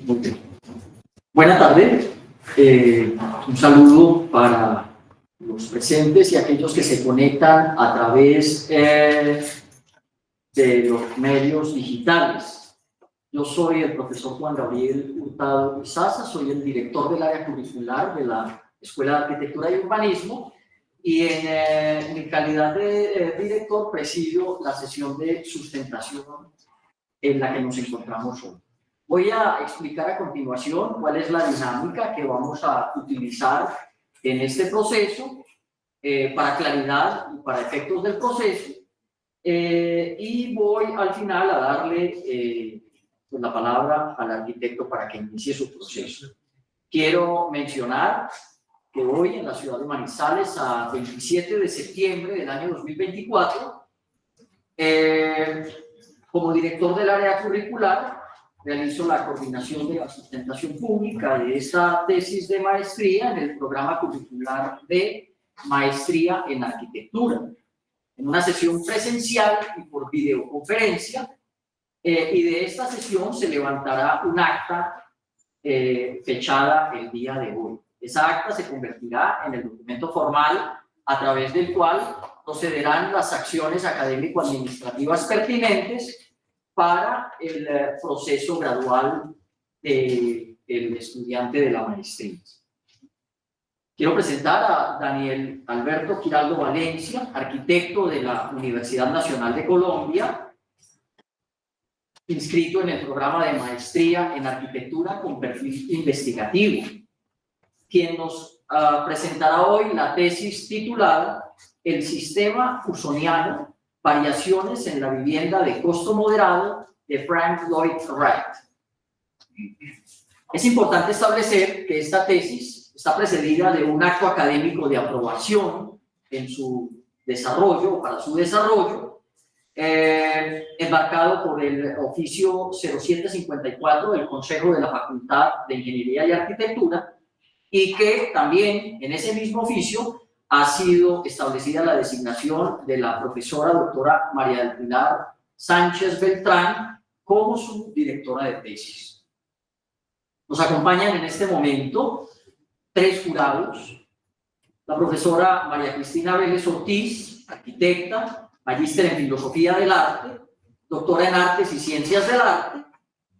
Muy bien. Buenas tardes. Un saludo para los presentes y aquellos que se conectan a través de los medios digitales. Yo soy el profesor Juan Gabriel Hurtado Izaza, soy el director del área curricular de la Escuela de Arquitectura y Urbanismo y en mi calidad de director presido la sesión de sustentación en la que nos encontramos hoy. Voy a explicar a continuación cuál es la dinámica que vamos a utilizar en este proceso para claridad y para efectos del proceso. Y voy al final a darle pues la palabra al arquitecto para que inicie su proceso. Quiero mencionar que hoy en la ciudad de Manizales, a 27 de septiembre del año 2024, como director del área curricular, realizo la coordinación de la sustentación pública de esta tesis de maestría en el programa curricular de Maestría en Arquitectura, en una sesión presencial y por videoconferencia, y de esta sesión se levantará un acta fechada el día de hoy. Esa acta se convertirá en el documento formal a través del cual procederán las acciones académico-administrativas pertinentes para el proceso gradual del estudiante de la maestría. Quiero presentar a Daniel Alberto Giraldo Valencia, arquitecto de la Universidad Nacional de Colombia, inscrito en el programa de maestría en arquitectura con perfil investigativo, quien nos presentará hoy la tesis titulada El sistema usoniano, variaciones en la vivienda de costo moderado, de Frank Lloyd Wright. Es importante establecer que esta tesis está precedida de un acto académico de aprobación en su desarrollo, para su desarrollo, embarcado por el oficio 0754 del Consejo de la Facultad de Ingeniería y Arquitectura, y que también en ese mismo oficio ha sido establecida la designación de la profesora doctora María del Pilar Sánchez Beltrán como su directora de tesis. Nos acompañan en este momento 3 jurados: la profesora María Cristina Vélez Ortiz, arquitecta, magíster en Filosofía del Arte, doctora en Artes y Ciencias del Arte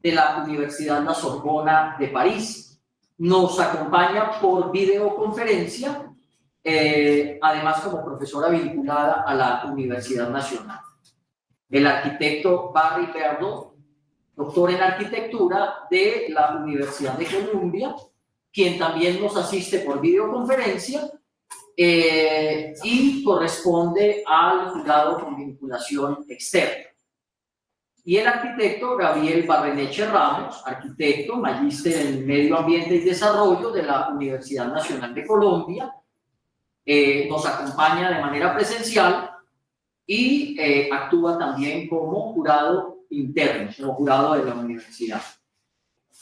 de la Universidad La Sorbona de París. Nos acompaña por videoconferencia, además como profesora vinculada a la Universidad Nacional. El arquitecto Barry Berdo, doctor en arquitectura de la Universidad de Columbia, quien también nos asiste por videoconferencia y corresponde al jurado con vinculación externa. Y el arquitecto Gabriel Barreneche Ramos, arquitecto, magíster en Medio Ambiente y Desarrollo de la Universidad Nacional de Colombia, nos acompaña de manera presencial y actúa también como jurado interno, como jurado de la universidad.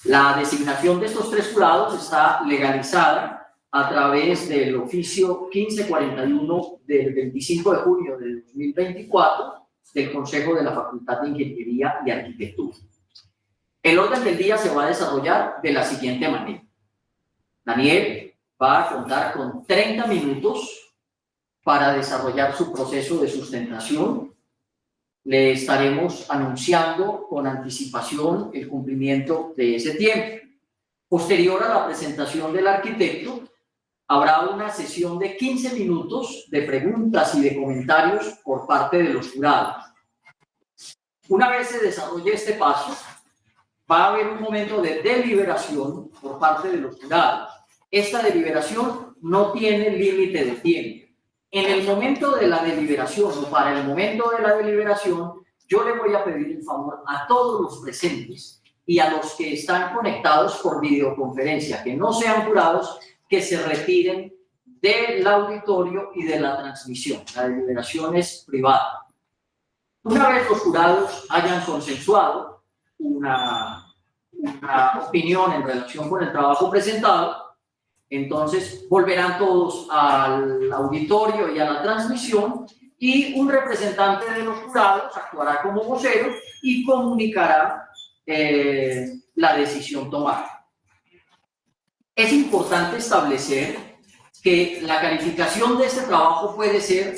La designación de estos 3 jurados está legalizada a través del oficio 1541 del 25 de junio de 2024 del Consejo de la Facultad de Ingeniería y Arquitectura. El orden del día se va a desarrollar de la siguiente manera. Daniel va a contar con 30 minutos para desarrollar su proceso de sustentación. Le estaremos anunciando con anticipación el cumplimiento de ese tiempo. Posterior a la presentación del arquitecto, habrá una sesión de 15 minutos de preguntas y de comentarios por parte de los jurados. Una vez se desarrolle este paso, va a haber un momento de deliberación por parte de los jurados. Esta deliberación no tiene límite de tiempo. En el momento de la deliberación o para el momento de la deliberación, yo le voy a pedir el favor a todos los presentes y a los que están conectados por videoconferencia, que no sean jurados, que se retiren del auditorio y de la transmisión. La deliberación es privada. Una vez los jurados hayan consensuado una opinión en relación con el trabajo presentado, entonces volverán todos al auditorio y a la transmisión y un representante de los jurados actuará como vocero y comunicará la decisión tomada. Es importante establecer que la calificación de este trabajo puede ser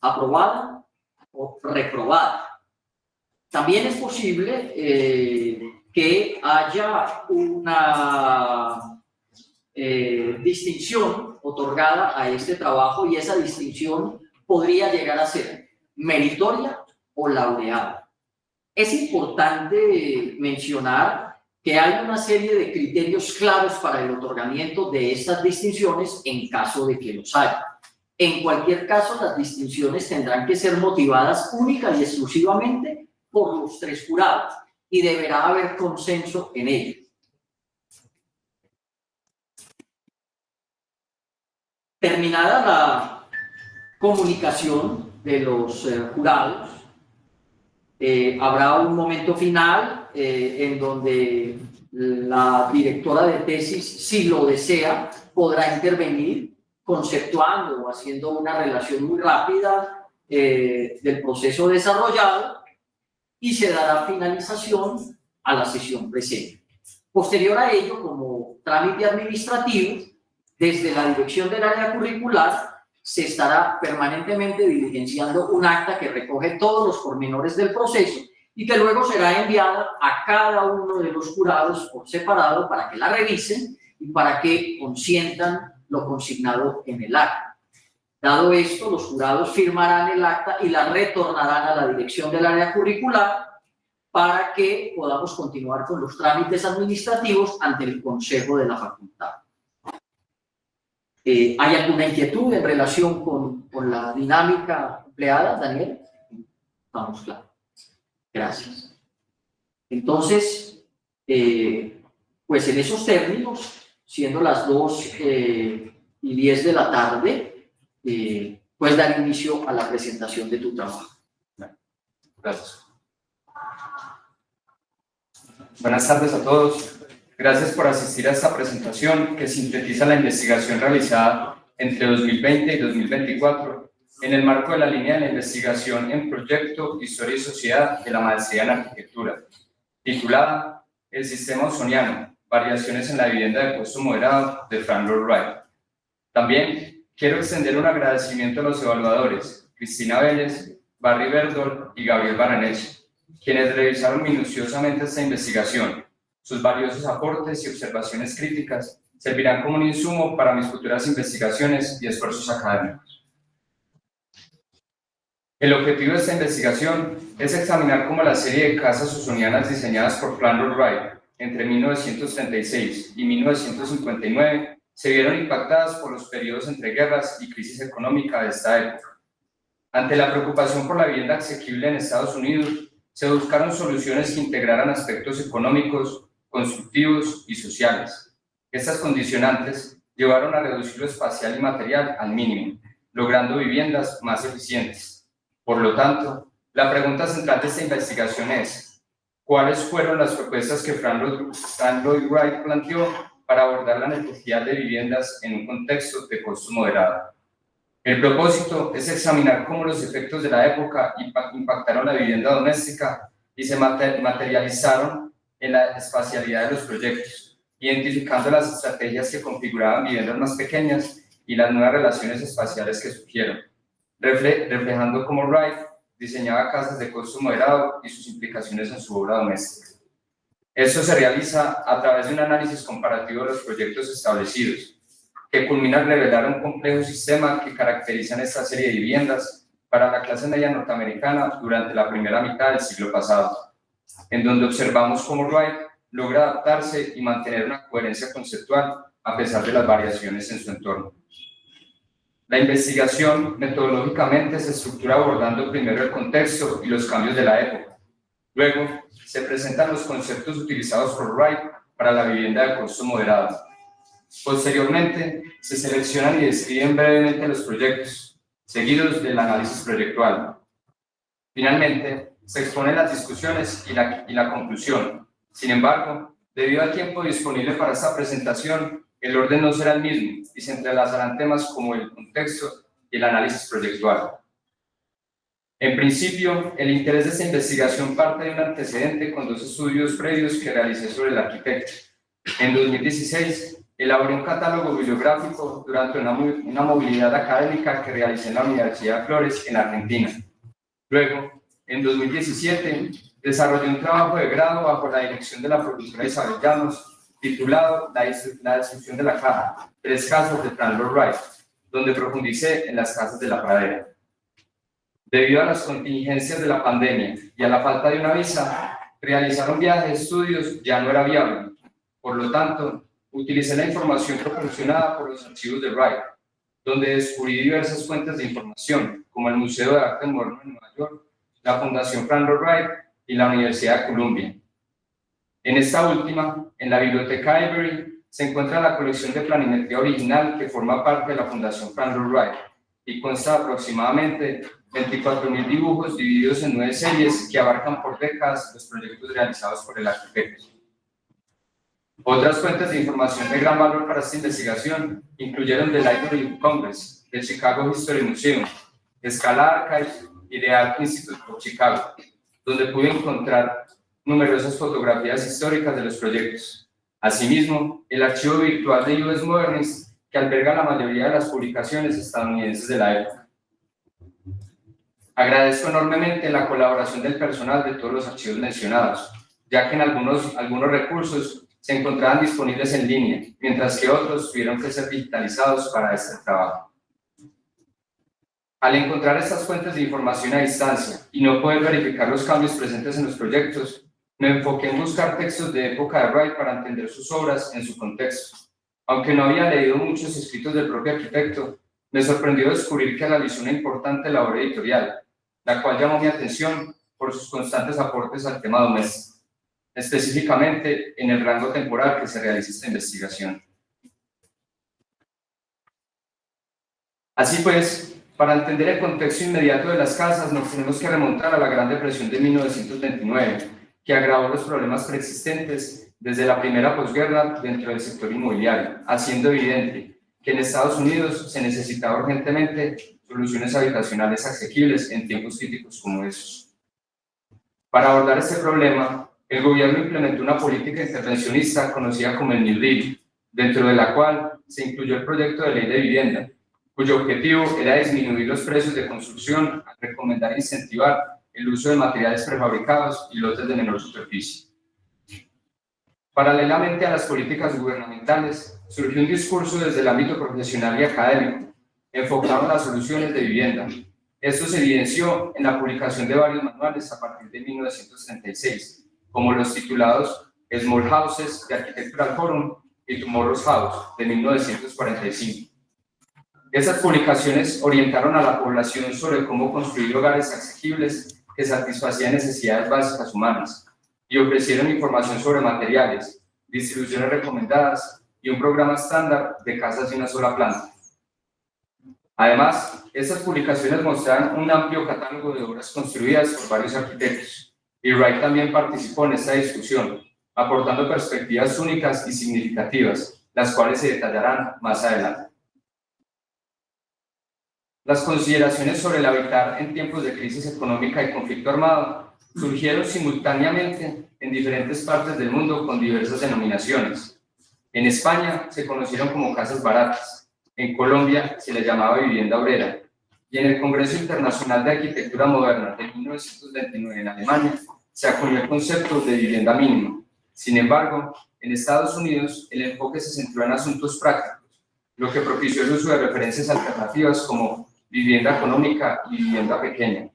aprobada o reprobada. También es posible que haya una distinción otorgada a este trabajo, y esa distinción podría llegar a ser meritoria o laureada. Es importante mencionar que hay una serie de criterios claros para el otorgamiento de estas distinciones en caso de que los haya. En cualquier caso, las distinciones tendrán que ser motivadas única y exclusivamente por los 3 jurados y deberá haber consenso en ello. Terminada la comunicación de los jurados, habrá un momento final en donde la directora de tesis, si lo desea, podrá intervenir conceptuando o haciendo una relación muy rápida del proceso desarrollado, y se dará finalización a la sesión presente. Posterior a ello, como trámite administrativo, desde la dirección del área curricular se estará permanentemente diligenciando un acta que recoge todos los pormenores del proceso y que luego será enviada a cada uno de los jurados por separado para que la revisen y para que consientan lo consignado en el acta. Dado esto, los jurados firmarán el acta y la retornarán a la dirección del área curricular para que podamos continuar con los trámites administrativos ante el Consejo de la Facultad. ¿Hay alguna inquietud en relación con la dinámica empleada, Daniel? Estamos claros. Gracias. Entonces, pues en esos términos, siendo las 2:10 de la tarde, puedes dar inicio a la presentación de tu trabajo. Gracias. Buenas tardes a todos. Gracias por asistir a esta presentación que sintetiza la investigación realizada entre 2020 y 2024 en el marco de la línea de la investigación en Proyecto Historia y Sociedad de la Maestría en Arquitectura, titulada El Sistema Ausoniano, Variaciones en la Vivienda de Costo Moderado, de Frank Lloyd Wright. También quiero extender un agradecimiento a los evaluadores, Cristina Vélez, Barry Verdol y Gabriel Baranich, quienes revisaron minuciosamente esta investigación. Sus valiosos aportes y observaciones críticas servirán como un insumo para mis futuras investigaciones y esfuerzos académicos. El objetivo de esta investigación es examinar cómo la serie de casas ausonianas diseñadas por Frank Lloyd Wright entre 1936 y 1959 se vieron impactadas por los periodos entre guerras y crisis económica de esta época. Ante la preocupación por la vivienda asequible en Estados Unidos, se buscaron soluciones que integraran aspectos económicos, constructivos y sociales. Estas condicionantes llevaron a reducir lo espacial y material al mínimo, logrando viviendas más eficientes. Por lo tanto, la pregunta central de esta investigación es: ¿cuáles fueron las propuestas que Frank Lloyd Wright planteó para abordar la necesidad de viviendas en un contexto de costo moderado? El propósito es examinar cómo los efectos de la época impactaron la vivienda doméstica y se materializaron en la espacialidad de los proyectos, identificando las estrategias que configuraban viviendas más pequeñas y las nuevas relaciones espaciales que surgieron, reflejando cómo Wright diseñaba casas de costo moderado y sus implicaciones en su obra doméstica. Esto se realiza a través de un análisis comparativo de los proyectos establecidos, que culmina al revelar un complejo sistema que caracteriza esta serie de viviendas para la clase media norteamericana durante la primera mitad del siglo pasado, en donde observamos cómo Wright logra adaptarse y mantener una coherencia conceptual a pesar de las variaciones en su entorno. La investigación metodológicamente se estructura abordando primero el contexto y los cambios de la época. Luego, se presentan los conceptos utilizados por Wright para la vivienda de costo moderado. Posteriormente, se seleccionan y describen brevemente los proyectos, seguidos del análisis proyectual. Finalmente, se exponen las discusiones y la conclusión. Sin embargo, debido al tiempo disponible para esta presentación, el orden no será el mismo y se entrelazarán temas como el contexto y el análisis proyectual. En principio, el interés de esta investigación parte de un antecedente con 2 estudios previos que realicé sobre el arquitecto. En 2016, elaboré un catálogo bibliográfico durante una movilidad académica que realicé en la Universidad de Flores, en Argentina. Luego, en 2017, desarrollé un trabajo de grado bajo la dirección de la profesora Isabel Llanos, titulado La destrucción de la caja, 3 casas de Frank Lloyd Wright, donde profundicé en las casas de la pradera. Debido a las contingencias de la pandemia y a la falta de una visa, realizar un viaje de estudios ya no era viable. Por lo tanto, utilicé la información proporcionada por los archivos de Wright, donde descubrí diversas fuentes de información, como el Museo de Arte Moderno de Nueva York, la Fundación Frank Lloyd Wright y la Universidad de Columbia. En esta última, en la Biblioteca Avery, se encuentra la colección de planimetría original que forma parte de la Fundación Frank Lloyd Wright y consta de aproximadamente 24.000 dibujos divididos en 9 series que abarcan por décadas los proyectos realizados por el arquitecto. Otras fuentes de información de gran valor para esta investigación incluyeron The Library of Congress, el Chicago History Museum, Scala Archives y The Art Institute of Chicago, donde pude encontrar numerosas fotografías históricas de los proyectos. Asimismo, el archivo virtual de US Modernist, que alberga la mayoría de las publicaciones estadounidenses de la época. Agradezco enormemente la colaboración del personal de todos los archivos mencionados, ya que en algunos recursos se encontraban disponibles en línea, mientras que otros tuvieron que ser digitalizados para este trabajo. Al encontrar estas fuentes de información a distancia y no poder verificar los cambios presentes en los proyectos, me enfoqué en buscar textos de época de Wright para entender sus obras en su contexto. Aunque no había leído muchos escritos del propio arquitecto, me sorprendió descubrir que realizó una importante labor editorial, la cual llamó mi atención por sus constantes aportes al tema doméstico, específicamente en el rango temporal que se realiza esta investigación. Así pues, para entender el contexto inmediato de las casas, nos tenemos que remontar a la Gran Depresión de 1929, que agravó los problemas preexistentes desde la primera posguerra dentro del sector inmobiliario, haciendo evidente que en Estados Unidos se necesitaba urgentemente soluciones habitacionales asequibles en tiempos críticos como esos. Para abordar este problema, el gobierno implementó una política intervencionista conocida como el New Deal, dentro de la cual se incluyó el proyecto de ley de vivienda, cuyo objetivo era disminuir los precios de construcción al recomendar e incentivar el uso de materiales prefabricados y lotes de menor superficie. Paralelamente a las políticas gubernamentales, surgió un discurso desde el ámbito profesional y académico, enfocado en las soluciones de vivienda. Esto se evidenció en la publicación de varios manuales a partir de 1936, como los titulados Small Houses de Architectural Forum y Tomorrow's House de 1945. Estas publicaciones orientaron a la población sobre cómo construir hogares asequibles que satisfacían necesidades básicas humanas y ofrecieron información sobre materiales, distribuciones recomendadas y un programa estándar de casas de una sola planta. Además, estas publicaciones mostraban un amplio catálogo de obras construidas por varios arquitectos, y Wright también participó en esta discusión, aportando perspectivas únicas y significativas, las cuales se detallarán más adelante. Las consideraciones sobre el habitar en tiempos de crisis económica y conflicto armado surgieron simultáneamente en diferentes partes del mundo con diversas denominaciones. En España se conocieron como casas baratas, en Colombia se les llamaba vivienda obrera, y en el Congreso Internacional de Arquitectura Moderna de 1929 en Alemania se acuñó el concepto de vivienda mínima. Sin embargo, en Estados Unidos el enfoque se centró en asuntos prácticos, lo que propició el uso de referencias alternativas como vivienda económica y vivienda pequeña.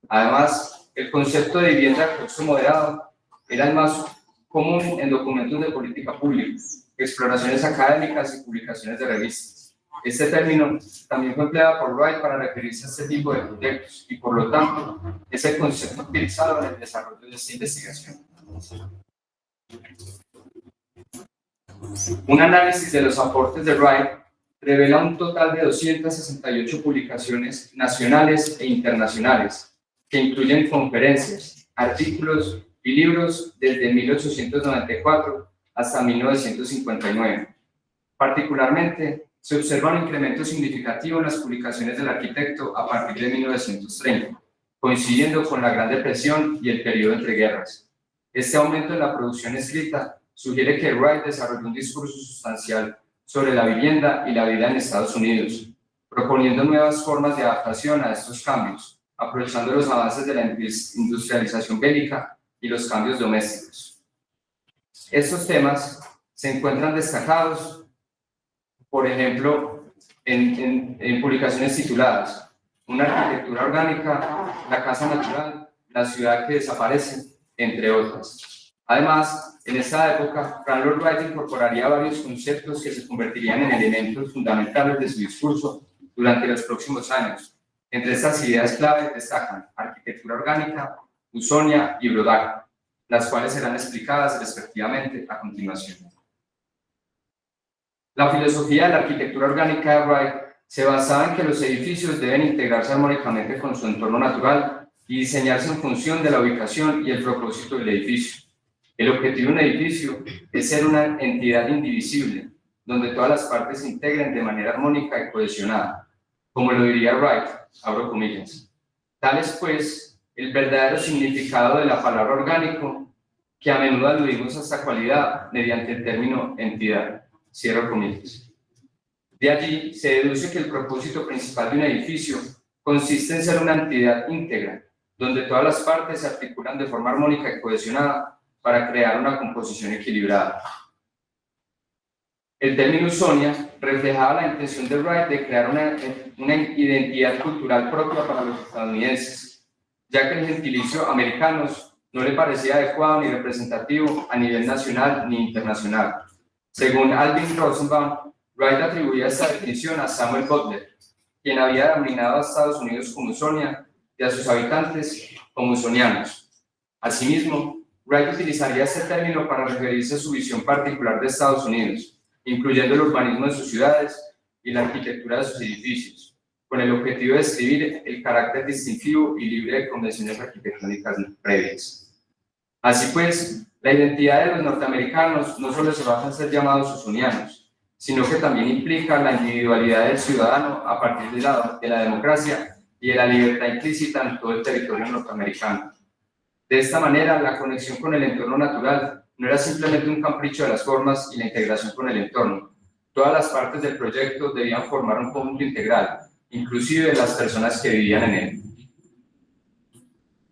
Además, el concepto de vivienda de costo moderado era el más común en documentos de política pública, exploraciones académicas y publicaciones de revistas. Este término también fue empleado por Wright para referirse a este tipo de proyectos y, por lo tanto, es el concepto utilizado en el desarrollo de esta investigación. Un análisis de los aportes de Wright revela un total de 268 publicaciones nacionales e internacionales, que incluyen conferencias, artículos y libros desde 1894 hasta 1959. Particularmente, se observa un incremento significativo en las publicaciones del arquitecto a partir de 1930, coincidiendo con la Gran Depresión y el periodo entre guerras. Este aumento en la producción escrita sugiere que Wright desarrolló un discurso sustancial sobre la vivienda y la vida en Estados Unidos, proponiendo nuevas formas de adaptación a estos cambios, aprovechando los avances de la industrialización bélica y los cambios domésticos. Estos temas se encuentran destacados, por ejemplo, en publicaciones tituladas Una arquitectura orgánica, La casa natural, La ciudad que desaparece, entre otras. Además, en esta época, Frank Lloyd Wright incorporaría varios conceptos que se convertirían en elementos fundamentales de su discurso durante los próximos años. Entre estas ideas clave destacan arquitectura orgánica, Usonia y Brodack, las cuales serán explicadas respectivamente a continuación. La filosofía de la arquitectura orgánica de Wright se basaba en que los edificios deben integrarse armónicamente con su entorno natural y diseñarse en función de la ubicación y el propósito del edificio. El objetivo de un edificio es ser una entidad indivisible, donde todas las partes se integren de manera armónica y cohesionada, como lo diría Wright, abro comillas. Tal es, pues, el verdadero significado de la palabra orgánico, que a menudo aludimos a esta cualidad mediante el término entidad, cierro comillas. De allí se deduce que el propósito principal de un edificio consiste en ser una entidad íntegra, donde todas las partes se articulan de forma armónica y cohesionada para crear una composición equilibrada. El término Usonia reflejaba la intención de Wright de crear una identidad cultural propia para los estadounidenses, ya que el gentilicio americanos no le parecía adecuado ni representativo a nivel nacional ni internacional. Según Alvin Rosenbaum, Wright atribuía esta definición a Samuel Butler, quien había denominado a Estados Unidos como Usonia y a sus habitantes como usonianos. Asimismo, Wright utilizaría este término para referirse a su visión particular de Estados Unidos, incluyendo el urbanismo de sus ciudades y la arquitectura de sus edificios, con el objetivo de describir el carácter distintivo y libre de convenciones arquitectónicas previas. Así pues, la identidad de los norteamericanos no solo se basa en ser llamados usonianos, sino que también implica la individualidad del ciudadano a partir de la democracia y de la libertad implícita en todo el territorio norteamericano. De esta manera, la conexión con el entorno natural no era simplemente un capricho de las formas y la integración con el entorno. Todas las partes del proyecto debían formar un conjunto integral, inclusive las personas que vivían en él.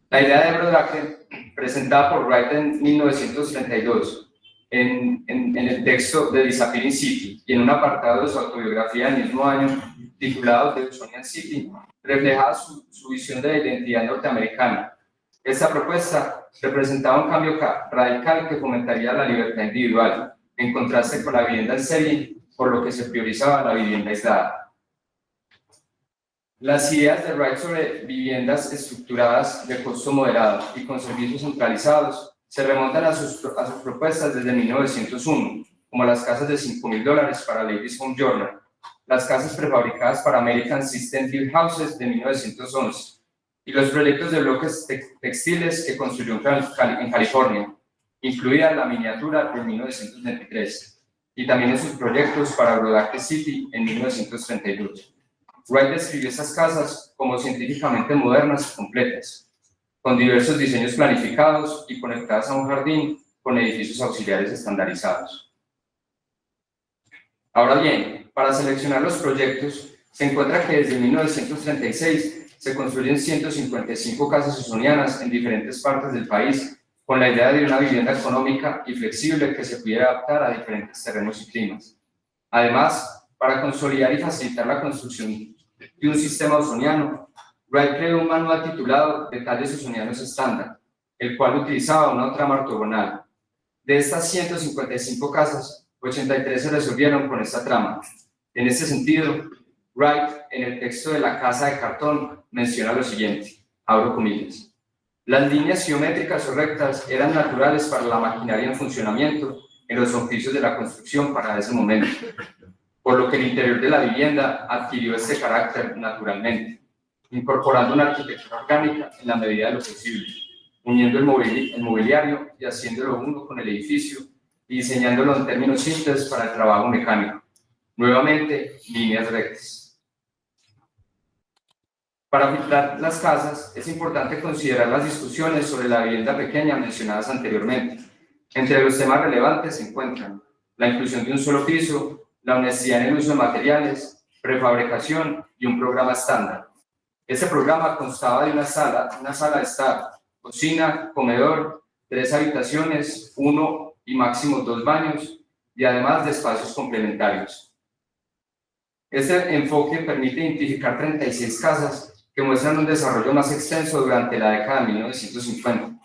La idea de Brodack, presentada por Wright en 1932, en el texto de Disappearing City y en un apartado de su autobiografía del mismo año, titulado The Usonian City, reflejaba su visión de la identidad norteamericana. Esta propuesta representaba un cambio radical que fomentaría la libertad individual, en contraste con la vivienda en serie, por lo que se priorizaba la vivienda aislada. Las ideas de Wright sobre viviendas estructuradas de costo moderado y con servicios centralizados se remontan a sus propuestas desde 1901, como las casas de $5,000 para Ladies Home Journal, las casas prefabricadas para American System Built Houses de 1911, y los proyectos de bloques textiles que construyó en California, incluida la miniatura de 1923, y también en sus proyectos para Brodack City en 1932. Wright describió estas casas como científicamente modernas y completas, con diversos diseños planificados y conectadas a un jardín con edificios auxiliares estandarizados. Ahora bien, para seleccionar los proyectos, se encuentra que desde 1936 se construyen 155 casas usonianas en diferentes partes del país, con la idea de una vivienda económica y flexible que se pudiera adaptar a diferentes terrenos y climas. Además, para consolidar y facilitar la construcción de un sistema usoniano, Wright creó un manual titulado Detalles usonianos estándar, el cual utilizaba una trama ortogonal. De estas 155 casas, 83 se resolvieron con esta trama. En este sentido, Wright, en el texto de La casa de cartón, menciona lo siguiente, abro comillas: las líneas geométricas o rectas eran naturales para la maquinaria en funcionamiento en los oficios de la construcción para ese momento, por lo que el interior de la vivienda adquirió este carácter naturalmente, incorporando una arquitectura orgánica en la medida de lo posible, uniendo el mobiliario y haciéndolo uno con el edificio y diseñándolo en términos simples para el trabajo mecánico. Nuevamente, líneas rectas. Para filtrar las casas, es importante considerar las discusiones sobre la vivienda pequeña mencionadas anteriormente. Entre los temas relevantes se encuentran la inclusión de un solo piso, la honestidad en el uso de materiales, prefabricación y un programa estándar. Este programa constaba de una sala de estar, cocina, comedor, 3 habitaciones, 1 y máximo 2 baños, y además de espacios complementarios. Este enfoque permite identificar 36 casas que muestran un desarrollo más extenso durante la década de 1950.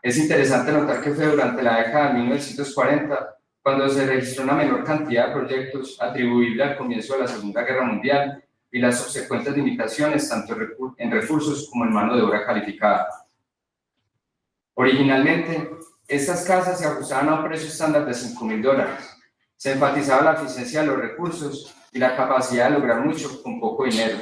Es interesante notar que fue durante la década de 1940 cuando se registró una menor cantidad de proyectos atribuible al comienzo de la Segunda Guerra Mundial y las subsecuentes limitaciones tanto en recursos como en mano de obra calificada. Originalmente, estas casas se ajustaban a un precio estándar de $5.000. Se enfatizaba la eficiencia de los recursos y la capacidad de lograr mucho con poco dinero.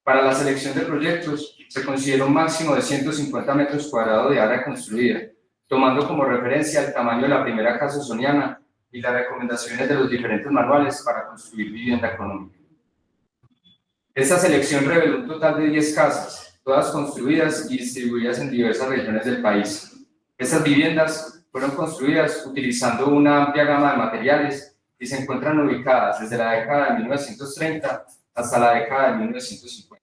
Para la selección de proyectos, se considera un máximo de 150 metros cuadrados de área construida, tomando como referencia el tamaño de la primera casa usoniana y las recomendaciones de los diferentes manuales para construir vivienda económica. Esta selección reveló un total de 10 casas, todas construidas y distribuidas en diversas regiones del país. Estas viviendas fueron construidas utilizando una amplia gama de materiales y se encuentran ubicadas desde la década de 1930 hasta la década de 1950.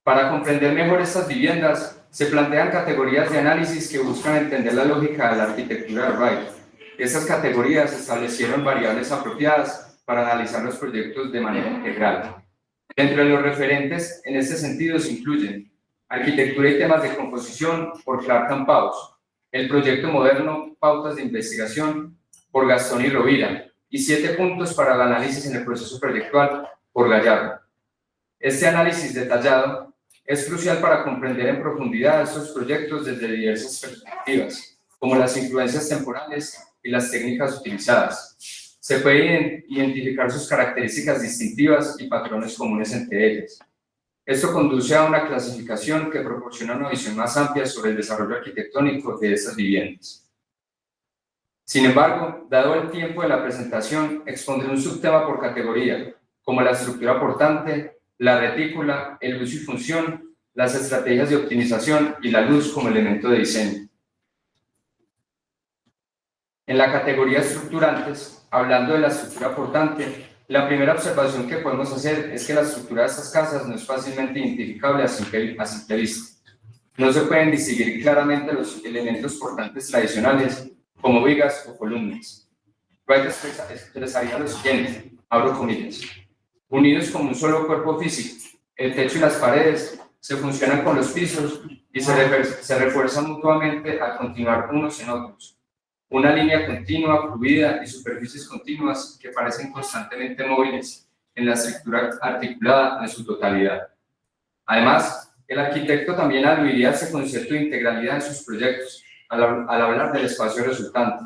Para comprender mejor estas viviendas, se plantean categorías de análisis que buscan entender la lógica de la arquitectura de Wright. Estas categorías establecieron variables apropiadas para analizar los proyectos de manera integral. Dentro de los referentes en este sentido se incluyen Arquitectura y temas de composición por Clark and Paus, El proyecto moderno, pautas de investigación por Gastón y Rovira, y 7 puntos para el análisis en el proceso proyectual por Gallardo. Este análisis detallado es crucial para comprender en profundidad estos proyectos desde diversas perspectivas, como las influencias temporales y las técnicas utilizadas. Se pueden identificar sus características distintivas y patrones comunes entre ellas. Esto conduce a una clasificación que proporciona una visión más amplia sobre el desarrollo arquitectónico de estas viviendas. Sin embargo, dado el tiempo de la presentación, expondré un subtema por categoría, como la estructura portante, la retícula, el uso y función, las estrategias de optimización y la luz como elemento de diseño. En la categoría estructurantes, hablando de la estructura portante, la primera observación que podemos hacer es que la estructura de estas casas no es fácilmente identificable a simple vista. No se pueden distinguir claramente los elementos portantes tradicionales, como vigas o columnas. Wright expresaría lo siguiente, abro comillas: unidos como un solo cuerpo físico, el techo y las paredes se funcionan con los pisos y se refuerzan mutuamente al continuar unos en otros. Una línea continua, fluida y superficies continuas que parecen constantemente móviles en la estructura articulada en su totalidad. Además, el arquitecto también aludiría a este concepto de integralidad en sus proyectos al hablar del espacio resultante,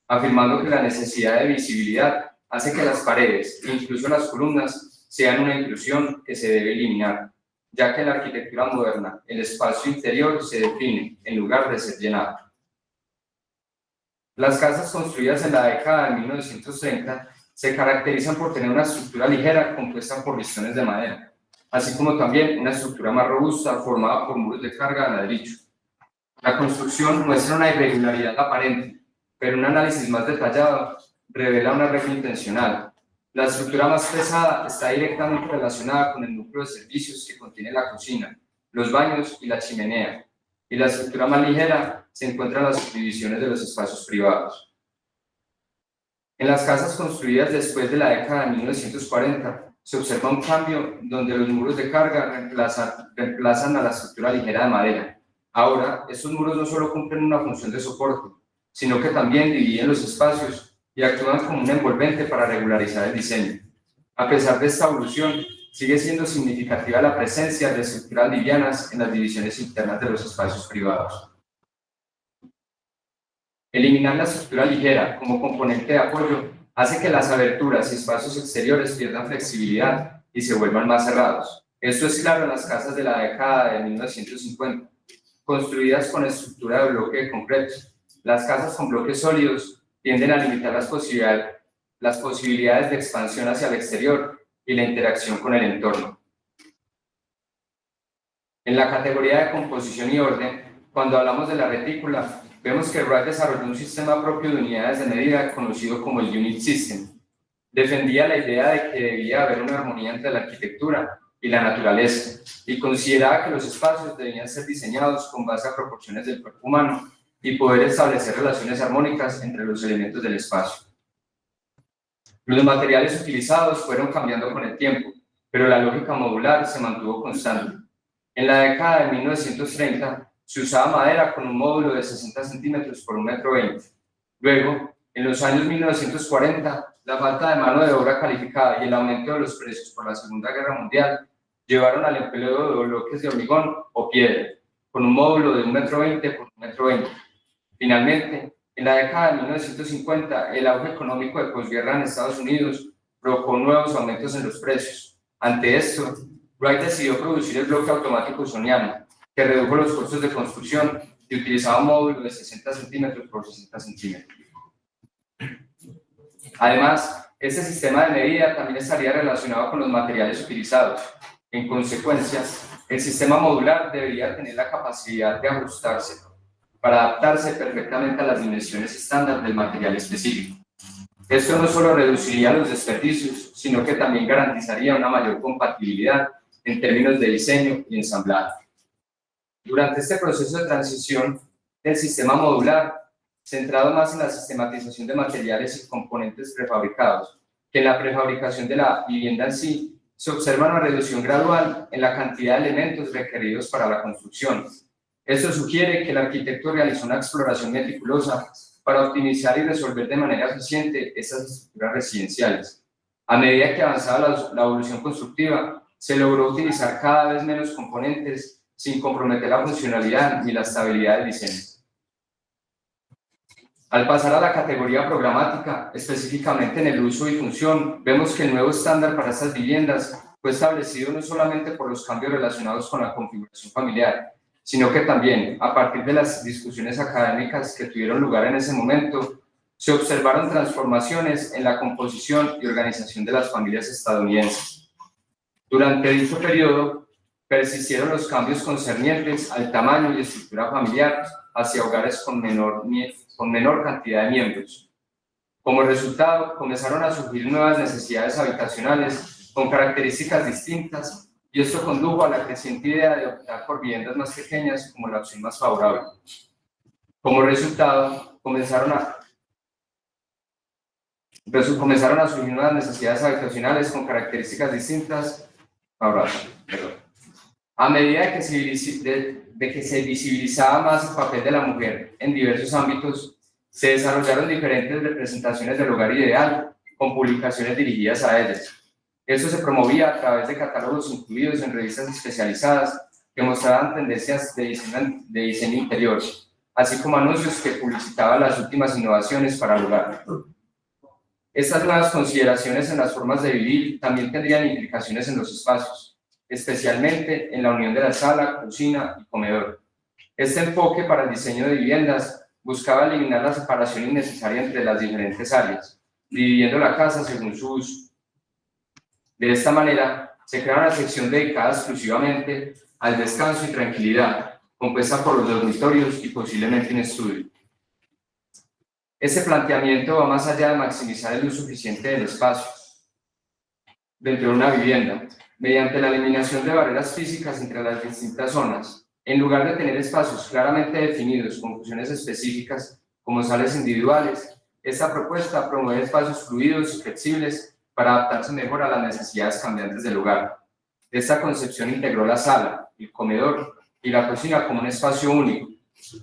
afirmando que la necesidad de visibilidad hace que las paredes e incluso las columnas sean una inclusión que se debe eliminar, ya que en la arquitectura moderna el espacio interior se define en lugar de ser llenado. Las casas construidas en la década de 1930 se caracterizan por tener una estructura ligera compuesta por listones de madera, así como también una estructura más robusta formada por muros de carga de ladrillo. La construcción muestra una irregularidad aparente, pero un análisis más detallado revela una regla intencional. La estructura más pesada está directamente relacionada con el núcleo de servicios que contiene la cocina, los baños y la chimenea, y la estructura más ligera se encuentran las subdivisiones de los espacios privados. En las casas construidas después de la década de 1940, se observa un cambio donde los muros de carga reemplazan a la estructura ligera de madera. Ahora, estos muros no solo cumplen una función de soporte, sino que también dividen los espacios y actúan como un envolvente para regularizar el diseño. A pesar de esta evolución, sigue siendo significativa la presencia de estructuras livianas en las divisiones internas de los espacios privados. Eliminar la estructura ligera como componente de apoyo hace que las aberturas y espacios exteriores pierdan flexibilidad y se vuelvan más cerrados. Esto es claro en las casas de la década de 1950, construidas con estructura de bloque de concreto. Las casas con bloques sólidos tienden a limitar las posibilidades de expansión hacia el exterior y la interacción con el entorno. En la categoría de composición y orden, cuando hablamos de la retícula, vemos que Wright desarrolló un sistema propio de unidades de medida conocido como el Unit System. Defendía la idea de que debía haber una armonía entre la arquitectura y la naturaleza, y consideraba que los espacios debían ser diseñados con base a proporciones del cuerpo humano y poder establecer relaciones armónicas entre los elementos del espacio. Los materiales utilizados fueron cambiando con el tiempo, pero la lógica modular se mantuvo constante. En la década de 1930 se usaba madera con un módulo de 60 centímetros por 1,20 m. Luego, en los años 1940, la falta de mano de obra calificada y el aumento de los precios por la Segunda Guerra Mundial llevaron al empleo de bloques de hormigón o piedra, con un módulo de 1,20 m por 1,20 m. Finalmente, en la década de 1950, el auge económico de posguerra en Estados Unidos provocó nuevos aumentos en los precios. Ante esto, Wright decidió producir el bloque automático usoniano, que redujo los costos de construcción y utilizaba un módulo de 60 centímetros por 60 centímetros. Además, este sistema de medida también estaría relacionado con los materiales utilizados. En consecuencia, el sistema modular debería tener la capacidad de ajustarse para adaptarse perfectamente a las dimensiones estándar del material específico. Esto no solo reduciría los desperdicios, sino que también garantizaría una mayor compatibilidad en términos de diseño y ensamblaje. Durante este proceso de transición del sistema modular, centrado más en la sistematización de materiales y componentes prefabricados que en la prefabricación de la vivienda en sí, se observa una reducción gradual en la cantidad de elementos requeridos para la construcción. Esto sugiere que el arquitecto realizó una exploración meticulosa para optimizar y resolver de manera eficiente estas estructuras residenciales. A medida que avanzaba la evolución constructiva, se logró utilizar cada vez menos componentes sin comprometer la funcionalidad ni la estabilidad del diseño. Al pasar a la categoría programática, específicamente en el uso y función, vemos que el nuevo estándar para estas viviendas fue establecido no solamente por los cambios relacionados con la configuración familiar, sino que también, a partir de las discusiones académicas que tuvieron lugar en ese momento, se observaron transformaciones en la composición y organización de las familias estadounidenses. Durante dicho periodo, persistieron los cambios concernientes al tamaño y estructura familiar hacia hogares con menor cantidad de miembros. Como resultado, comenzaron a surgir nuevas necesidades habitacionales con características distintas, y esto condujo a la creciente idea de optar por viviendas más pequeñas como la opción más favorable. Como resultado, comenzaron a surgir nuevas necesidades habitacionales con características distintas. A medida de que se visibilizaba más el papel de la mujer en diversos ámbitos, se desarrollaron diferentes representaciones del hogar ideal con publicaciones dirigidas a ellas. Esto se promovía a través de catálogos incluidos en revistas especializadas que mostraban tendencias de diseño interior, así como anuncios que publicitaban las últimas innovaciones para el hogar. Estas nuevas consideraciones en las formas de vivir también tendrían implicaciones en los espacios, especialmente en la unión de la sala, cocina y comedor. Este enfoque para el diseño de viviendas buscaba eliminar la separación innecesaria entre las diferentes áreas, dividiendo la casa según su uso. De esta manera, se crea una sección dedicada exclusivamente al descanso y tranquilidad, compuesta por los dormitorios y posiblemente un estudio. Este planteamiento va más allá de maximizar el uso eficiente del espacio dentro de una vivienda, mediante la eliminación de barreras físicas entre las distintas zonas. En lugar de tener espacios claramente definidos con funciones específicas como salas individuales, esta propuesta promueve espacios fluidos y flexibles para adaptarse mejor a las necesidades cambiantes del hogar. Esta concepción integró la sala, el comedor y la cocina como un espacio único,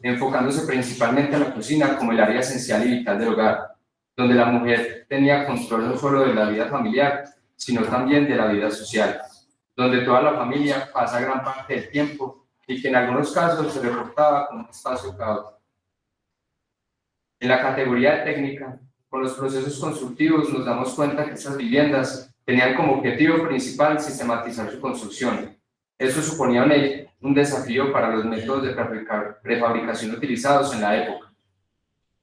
enfocándose principalmente en la cocina como el área esencial y vital del hogar, donde la mujer tenía control no solo de la vida familiar, sino también de la vida social, donde toda la familia pasa gran parte del tiempo y que en algunos casos se reportaba como un espacio caótico. En la categoría de técnica, con los procesos constructivos nos damos cuenta que estas viviendas tenían como objetivo principal sistematizar su construcción. Eso suponía un desafío para los métodos de prefabricación utilizados en la época.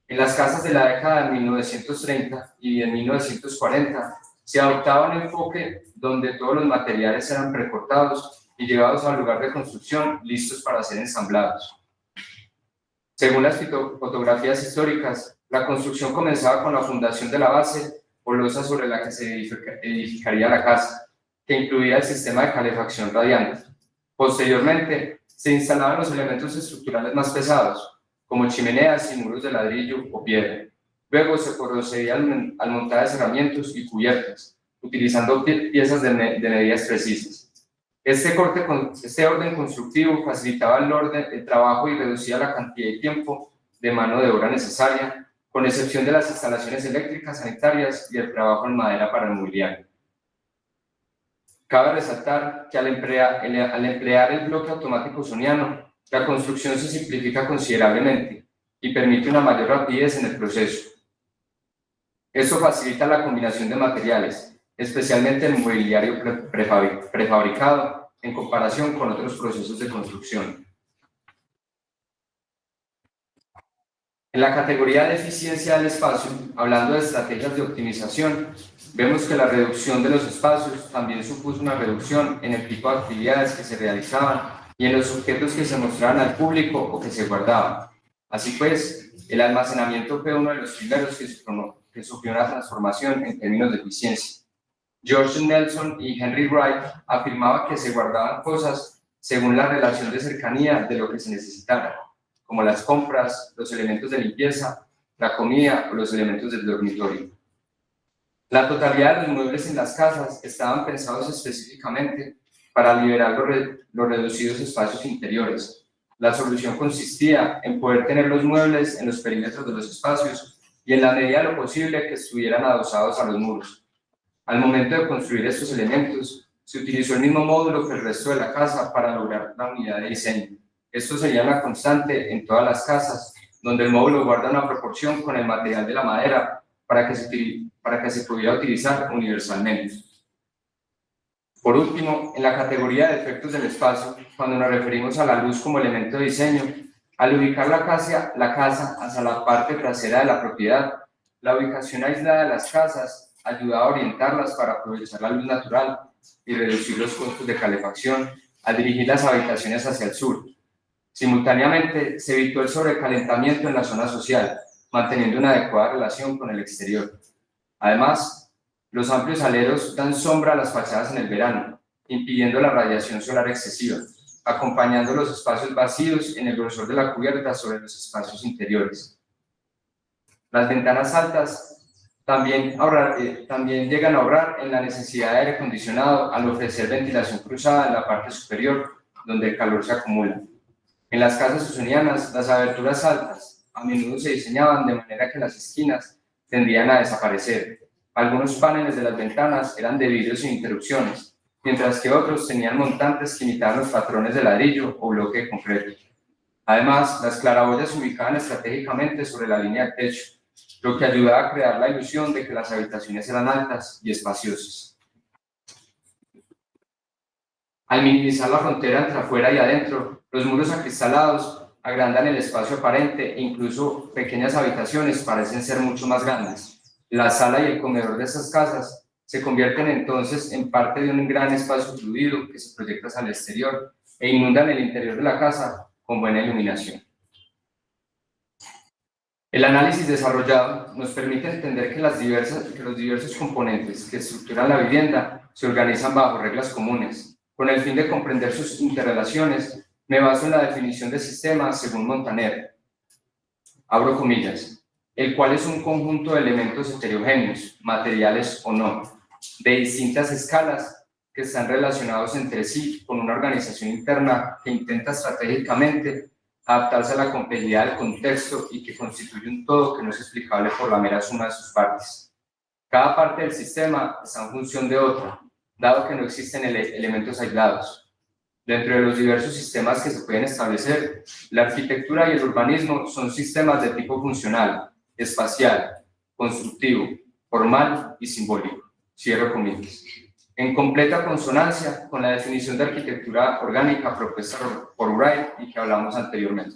En las casas de la década de 1930 y de 1940 Se adoptaba un enfoque donde todos los materiales eran precortados y llevados al lugar de construcción listos para ser ensamblados. Según las fotografías históricas, la construcción comenzaba con la fundación de la base o losa sobre la que se edificaría la casa, que incluía el sistema de calefacción radiante. Posteriormente, se instalaban los elementos estructurales más pesados, como chimeneas y muros de ladrillo o piedra. Luego se procedía al montaje de cerramientos y cubiertas, utilizando piezas de medidas precisas. Este orden constructivo facilitaba el trabajo y reducía la cantidad y tiempo de mano de obra necesaria, con excepción de las instalaciones eléctricas, sanitarias y el trabajo en madera para el mobiliario. Cabe resaltar que al emplear el bloque automático usoniano, la construcción se simplifica considerablemente y permite una mayor rapidez en el proceso. Esto facilita la combinación de materiales, especialmente el mobiliario prefabricado, en comparación con otros procesos de construcción. En la categoría de eficiencia del espacio, hablando de estrategias de optimización, vemos que la reducción de los espacios también supuso una reducción en el tipo de actividades que se realizaban y en los objetos que se mostraban al público o que se guardaban. Así pues, el almacenamiento fue uno de los primeros que sufrió una transformación en términos de eficiencia. George Nelson y Henry Wright afirmaban que se guardaban cosas según la relación de cercanía de lo que se necesitara, como las compras, los elementos de limpieza, la comida o los elementos del dormitorio. La totalidad de los muebles en las casas estaban pensados específicamente para liberar los reducidos espacios interiores. La solución consistía en poder tener los muebles en los perímetros de los espacios y en la medida de lo posible que estuvieran adosados a los muros. Al momento de construir estos elementos, se utilizó el mismo módulo que el resto de la casa para lograr la unidad de diseño. Esto sería una constante en todas las casas, donde el módulo guarda una proporción con el material de la madera para que se pudiera utilizar universalmente. Por último, en la categoría de efectos del espacio, cuando nos referimos a la luz como elemento de diseño, al ubicar la casa hacia la parte trasera de la propiedad, la ubicación aislada de las casas ayudaba a orientarlas para aprovechar la luz natural y reducir los costos de calefacción al dirigir las habitaciones hacia el sur. Simultáneamente, se evitó el sobrecalentamiento en la zona social, manteniendo una adecuada relación con el exterior. Además, los amplios aleros dan sombra a las fachadas en el verano, impidiendo la radiación solar excesiva, acompañando los espacios vacíos en el grosor de la cubierta sobre los espacios interiores. Las ventanas altas también llegan a ahorrar en la necesidad de aire acondicionado al ofrecer ventilación cruzada en la parte superior, donde el calor se acumula. En las casas usonianas, las aberturas altas a menudo se diseñaban de manera que las esquinas tendían a desaparecer. Algunos paneles de las ventanas eran de vidrio sin interrupciones, mientras que otros tenían montantes que imitaban los patrones de ladrillo o bloque de concreto. Además, las claraboyas se ubicaban estratégicamente sobre la línea del techo, lo que ayudaba a crear la ilusión de que las habitaciones eran altas y espaciosas. Al minimizar la frontera entre afuera y adentro, los muros acristalados agrandan el espacio aparente e incluso pequeñas habitaciones parecen ser mucho más grandes. La sala y el comedor de estas casas se convierten entonces en parte de un gran espacio fluido que se proyecta hacia el exterior e inundan el interior de la casa con buena iluminación. El análisis desarrollado nos permite entender que los diversos componentes que estructuran la vivienda se organizan bajo reglas comunes. Con el fin de comprender sus interrelaciones, me baso en la definición de sistema según Montaner, abro comillas, el cual es un conjunto de elementos heterogéneos, materiales o no, de distintas escalas que están relacionados entre sí con una organización interna que intenta estratégicamente adaptarse a la complejidad del contexto y que constituye un todo que no es explicable por la mera suma de sus partes. Cada parte del sistema está en función de otra, dado que no existen elementos aislados. Dentro de los diversos sistemas que se pueden establecer, la arquitectura y el urbanismo son sistemas de tipo funcional, espacial, constructivo, formal y simbólico. Cierro comillas. En completa consonancia con la definición de arquitectura orgánica propuesta por Wright y que hablamos anteriormente.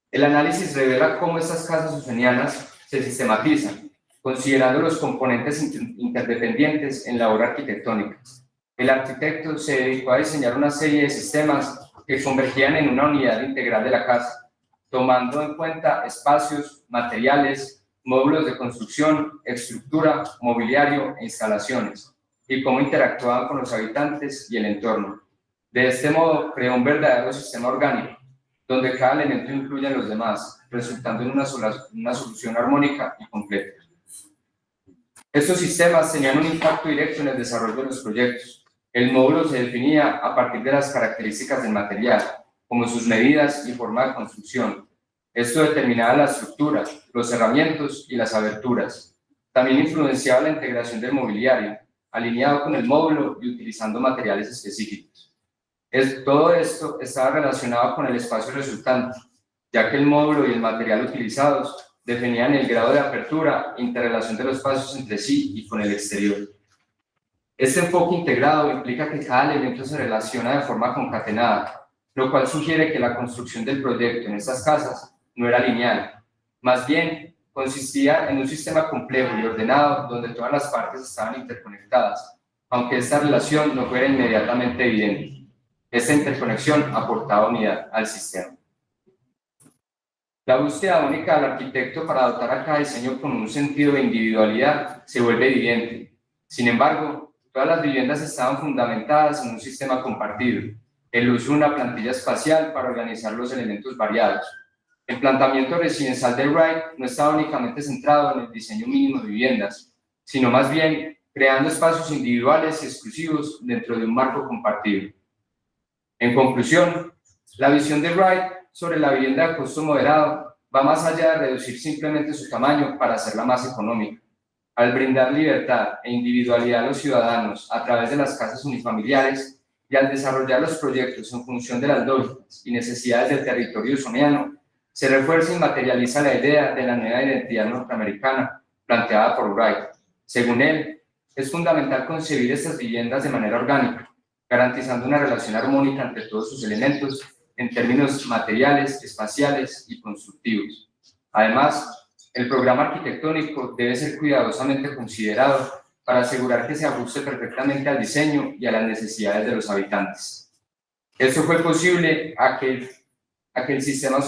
El análisis revela cómo estas casas usonianas se sistematizan, considerando los componentes interdependientes en la obra arquitectónica. El arquitecto se dedicó a diseñar una serie de sistemas que convergían en una unidad integral de la casa, tomando en cuenta espacios, materiales, módulos de construcción, estructura, mobiliario e instalaciones, y cómo interactuaban con los habitantes y el entorno. De este modo, creó un verdadero sistema orgánico, donde cada elemento incluye a los demás, resultando en una solución armónica y completa. Estos sistemas tenían un impacto directo en el desarrollo de los proyectos. El módulo se definía a partir de las características del material, como sus medidas y forma de construcción. Esto determinaba la estructura, los cerramientos y las aberturas. También influenciaba la integración del mobiliario, alineado con el módulo y utilizando materiales específicos. Todo esto estaba relacionado con el espacio resultante, ya que el módulo y el material utilizados definían el grado de apertura e interrelación de los espacios entre sí y con el exterior. Este enfoque integrado implica que cada elemento se relaciona de forma concatenada, lo cual sugiere que la construcción del proyecto en estas casas no era lineal, más bien consistía en un sistema complejo y ordenado donde todas las partes estaban interconectadas, aunque esta relación no fuera inmediatamente evidente. Esta interconexión aportaba unidad al sistema. La búsqueda única del arquitecto para dotar a cada diseño con un sentido de individualidad se vuelve evidente. Sin embargo, todas las viviendas estaban fundamentadas en un sistema compartido, el uso de una plantilla espacial para organizar los elementos variados. El planteamiento residencial de Wright no estaba únicamente centrado en el diseño mínimo de viviendas, sino más bien creando espacios individuales y exclusivos dentro de un marco compartido. En conclusión, la visión de Wright sobre la vivienda de costo moderado va más allá de reducir simplemente su tamaño para hacerla más económica. Al brindar libertad e individualidad a los ciudadanos a través de las casas unifamiliares y al desarrollar los proyectos en función de las lógicas y necesidades del territorio usoniano, se refuerza y materializa la idea de la nueva identidad norteamericana planteada por Wright. Según él, es fundamental concebir estas viviendas de manera orgánica, garantizando una relación armónica entre todos sus elementos en términos materiales, espaciales y constructivos. Además, el programa arquitectónico debe ser cuidadosamente considerado para asegurar que se ajuste perfectamente al diseño y a las necesidades de los habitantes. Esto fue posible debido a que el sistema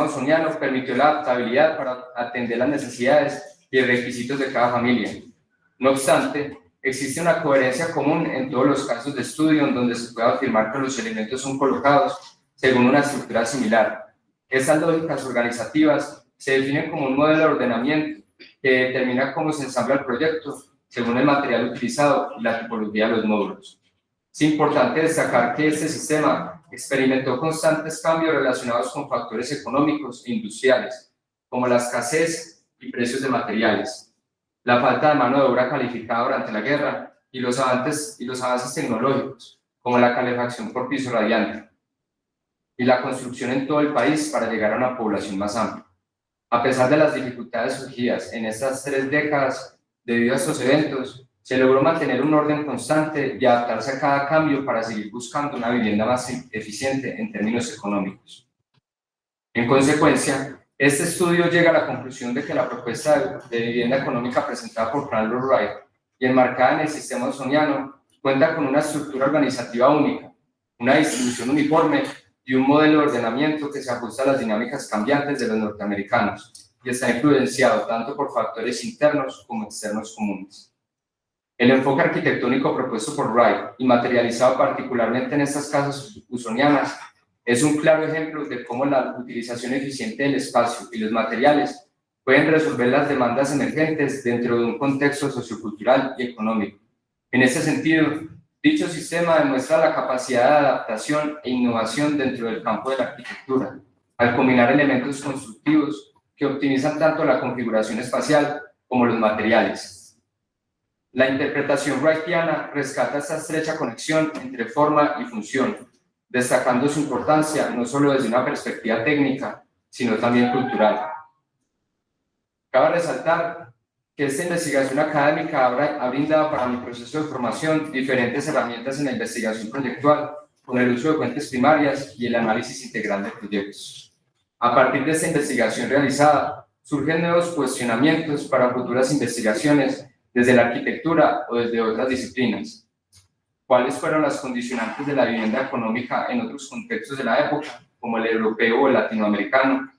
usoniano permitió la adaptabilidad para atender las necesidades y requisitos de cada familia. No obstante, existe una coherencia común en todos los casos de estudio en donde se puede afirmar que los elementos son colocados según una estructura similar. Estas lógicas organizativas se definen como un modelo de ordenamiento que determina cómo se ensambla el proyecto según el material utilizado y la tipología de los módulos. Es importante destacar que este sistema experimentó constantes cambios relacionados con factores económicos e industriales, como la escasez y precios de materiales, la falta de mano de obra calificada durante la guerra y los avances tecnológicos, como la calefacción por piso radiante, y la construcción en todo el país para llegar a una población más amplia. A pesar de las dificultades surgidas en estas 3 décadas debido a estos eventos, se logró mantener un orden constante y adaptarse a cada cambio para seguir buscando una vivienda más eficiente en términos económicos. En consecuencia, este estudio llega a la conclusión de que la propuesta de vivienda económica presentada por Frank Lloyd Wright y enmarcada en el sistema usoniano cuenta con una estructura organizativa única, una distribución uniforme y un modelo de ordenamiento que se ajusta a las dinámicas cambiantes de los norteamericanos y está influenciado tanto por factores internos como externos comunes. El enfoque arquitectónico propuesto por Wright y materializado particularmente en estas casas usonianas es un claro ejemplo de cómo la utilización eficiente del espacio y los materiales pueden resolver las demandas emergentes dentro de un contexto sociocultural y económico. En este sentido, dicho sistema demuestra la capacidad de adaptación e innovación dentro del campo de la arquitectura, al combinar elementos constructivos que optimizan tanto la configuración espacial como los materiales. La interpretación wrightiana rescata esta estrecha conexión entre forma y función, destacando su importancia no solo desde una perspectiva técnica, sino también cultural. Cabe resaltar que esta investigación académica ha brindado para mi proceso de formación diferentes herramientas en la investigación proyectual, con el uso de fuentes primarias y el análisis integral de proyectos. A partir de esta investigación realizada, surgen nuevos cuestionamientos para futuras investigaciones desde la arquitectura o desde otras disciplinas. ¿Cuáles fueron las condicionantes de la vivienda económica en otros contextos de la época, como el europeo o el latinoamericano?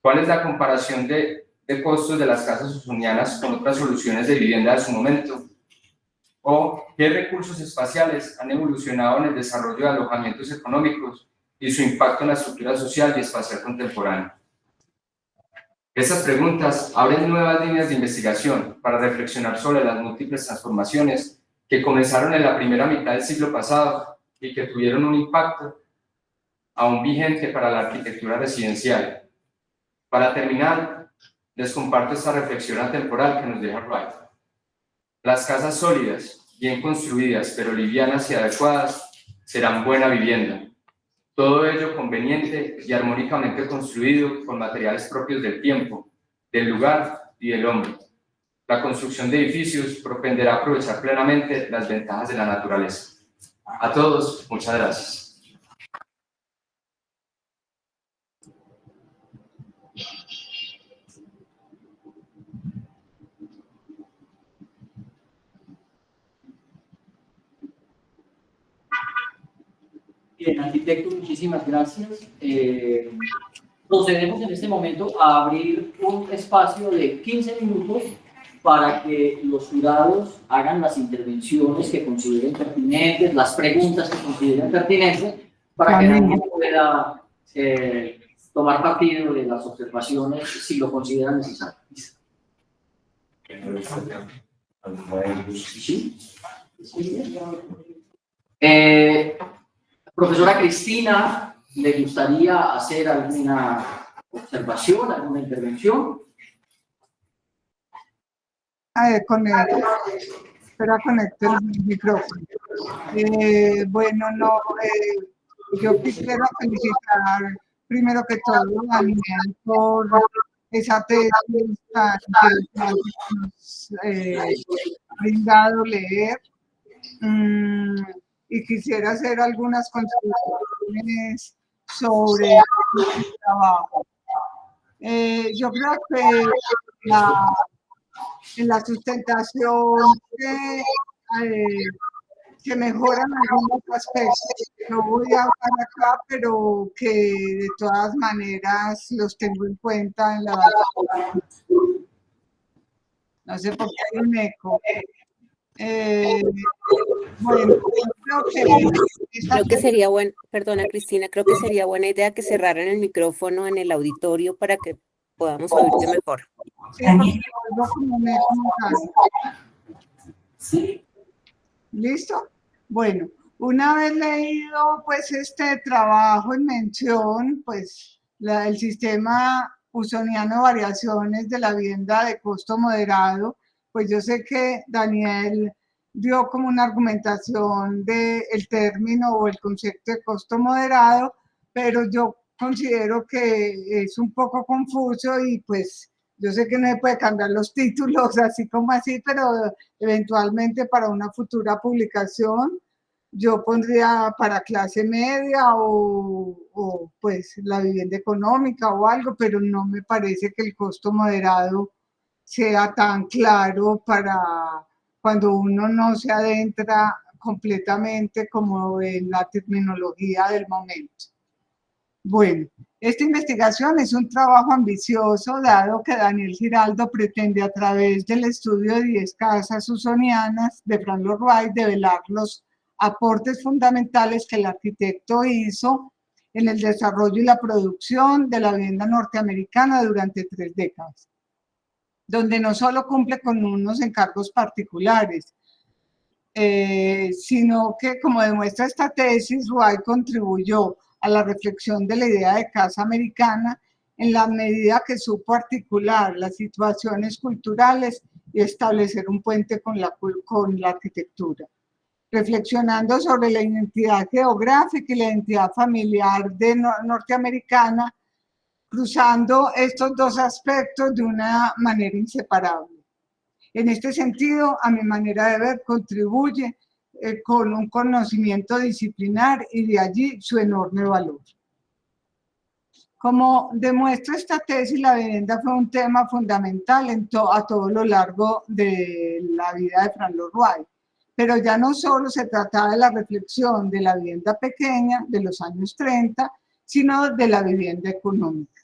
¿Cuál es la comparación de costos de las casas usonianas con otras soluciones de vivienda de su momento? ¿O qué recursos espaciales han evolucionado en el desarrollo de alojamientos económicos y su impacto en la estructura social y espacial contemporánea? Estas preguntas abren nuevas líneas de investigación para reflexionar sobre las múltiples transformaciones que comenzaron en la primera mitad del siglo pasado y que tuvieron un impacto aún vigente para la arquitectura residencial. Para terminar, les comparto esta reflexión atemporal que nos deja Wright. Las casas sólidas, bien construidas, pero livianas y adecuadas, serán buena vivienda. Todo ello conveniente y armónicamente construido con materiales propios del tiempo, del lugar y del hombre. La construcción de edificios propenderá a aprovechar plenamente las ventajas de la naturaleza. A todos, muchas gracias. Bien, arquitecto, muchísimas gracias. Procedemos en este momento a abrir un espacio de 15 minutos para que los jurados hagan las intervenciones que consideren pertinentes, las preguntas que consideren pertinentes, para que nadie pueda tomar partido de las observaciones si lo consideran necesario. ¿Sí? Profesora Cristina, ¿le gustaría hacer alguna observación, alguna intervención? A ver, espera, conecto el micrófono. Bueno, no, yo quisiera felicitar primero que todo a Daniel por esa tesis tan interesante que nos ha brindado leer. Y quisiera hacer algunas consideraciones sobre el trabajo. Yo creo que en la sustentación se mejoran algunos aspectos. No voy a hablar acá, pero que de todas maneras los tengo en cuenta en la... No sé por qué hay un eco. Bueno, creo que sería bueno, perdona Cristina, creo que sería buena idea que cerraran el micrófono en el auditorio para que podamos oírte mejor. Sí, porque vuelvo como un eco Sí. ¿Listo? Bueno, una vez leído pues este trabajo en mención, pues el sistema usoniano de variaciones de la vivienda de costo moderado, pues yo sé que Daniel dio como una argumentación del término o el concepto de costo moderado, pero yo considero que es un poco confuso y pues yo sé que no se puede cambiar los títulos así como así, pero eventualmente para una futura publicación yo pondría para clase media o pues la vivienda económica o algo, pero no me parece que el costo moderado sea tan claro para cuando uno no se adentra completamente como en la terminología del momento. Bueno, esta investigación es un trabajo ambicioso, dado que Daniel Giraldo pretende a través del estudio de 10 casas usonianas de Frank Lloyd Wright develar los aportes fundamentales que el arquitecto hizo en el desarrollo y la producción de la vivienda norteamericana durante 3 décadas, donde no solo cumple con unos encargos particulares, sino que, como demuestra esta tesis, Wright contribuyó a la reflexión de la idea de casa americana en la medida que supo articular las situaciones culturales y establecer un puente con la arquitectura, reflexionando sobre la identidad geográfica y la identidad familiar norteamericana, cruzando estos dos aspectos de una manera inseparable. En este sentido, a mi manera de ver, contribuye con un conocimiento disciplinar y de allí su enorme valor. Como demuestra esta tesis, la vivienda fue un tema fundamental a todo lo largo de la vida de Franz Lloyd Wright. Pero ya no solo se trataba de la reflexión de la vivienda pequeña de los años 30, sino de la vivienda económica,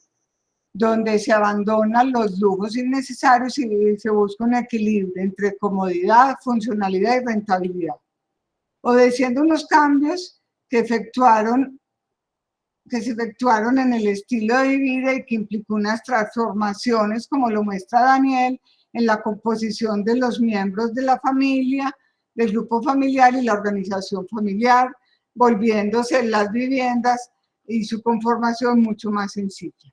donde se abandonan los lujos innecesarios y se busca un equilibrio entre comodidad, funcionalidad y rentabilidad, obedeciendo unos cambios que se efectuaron en el estilo de vida y que implicó unas transformaciones, como lo muestra Daniel, en la composición de los miembros de la familia, del grupo familiar y la organización familiar, volviéndose las viviendas y su conformación mucho más sencilla.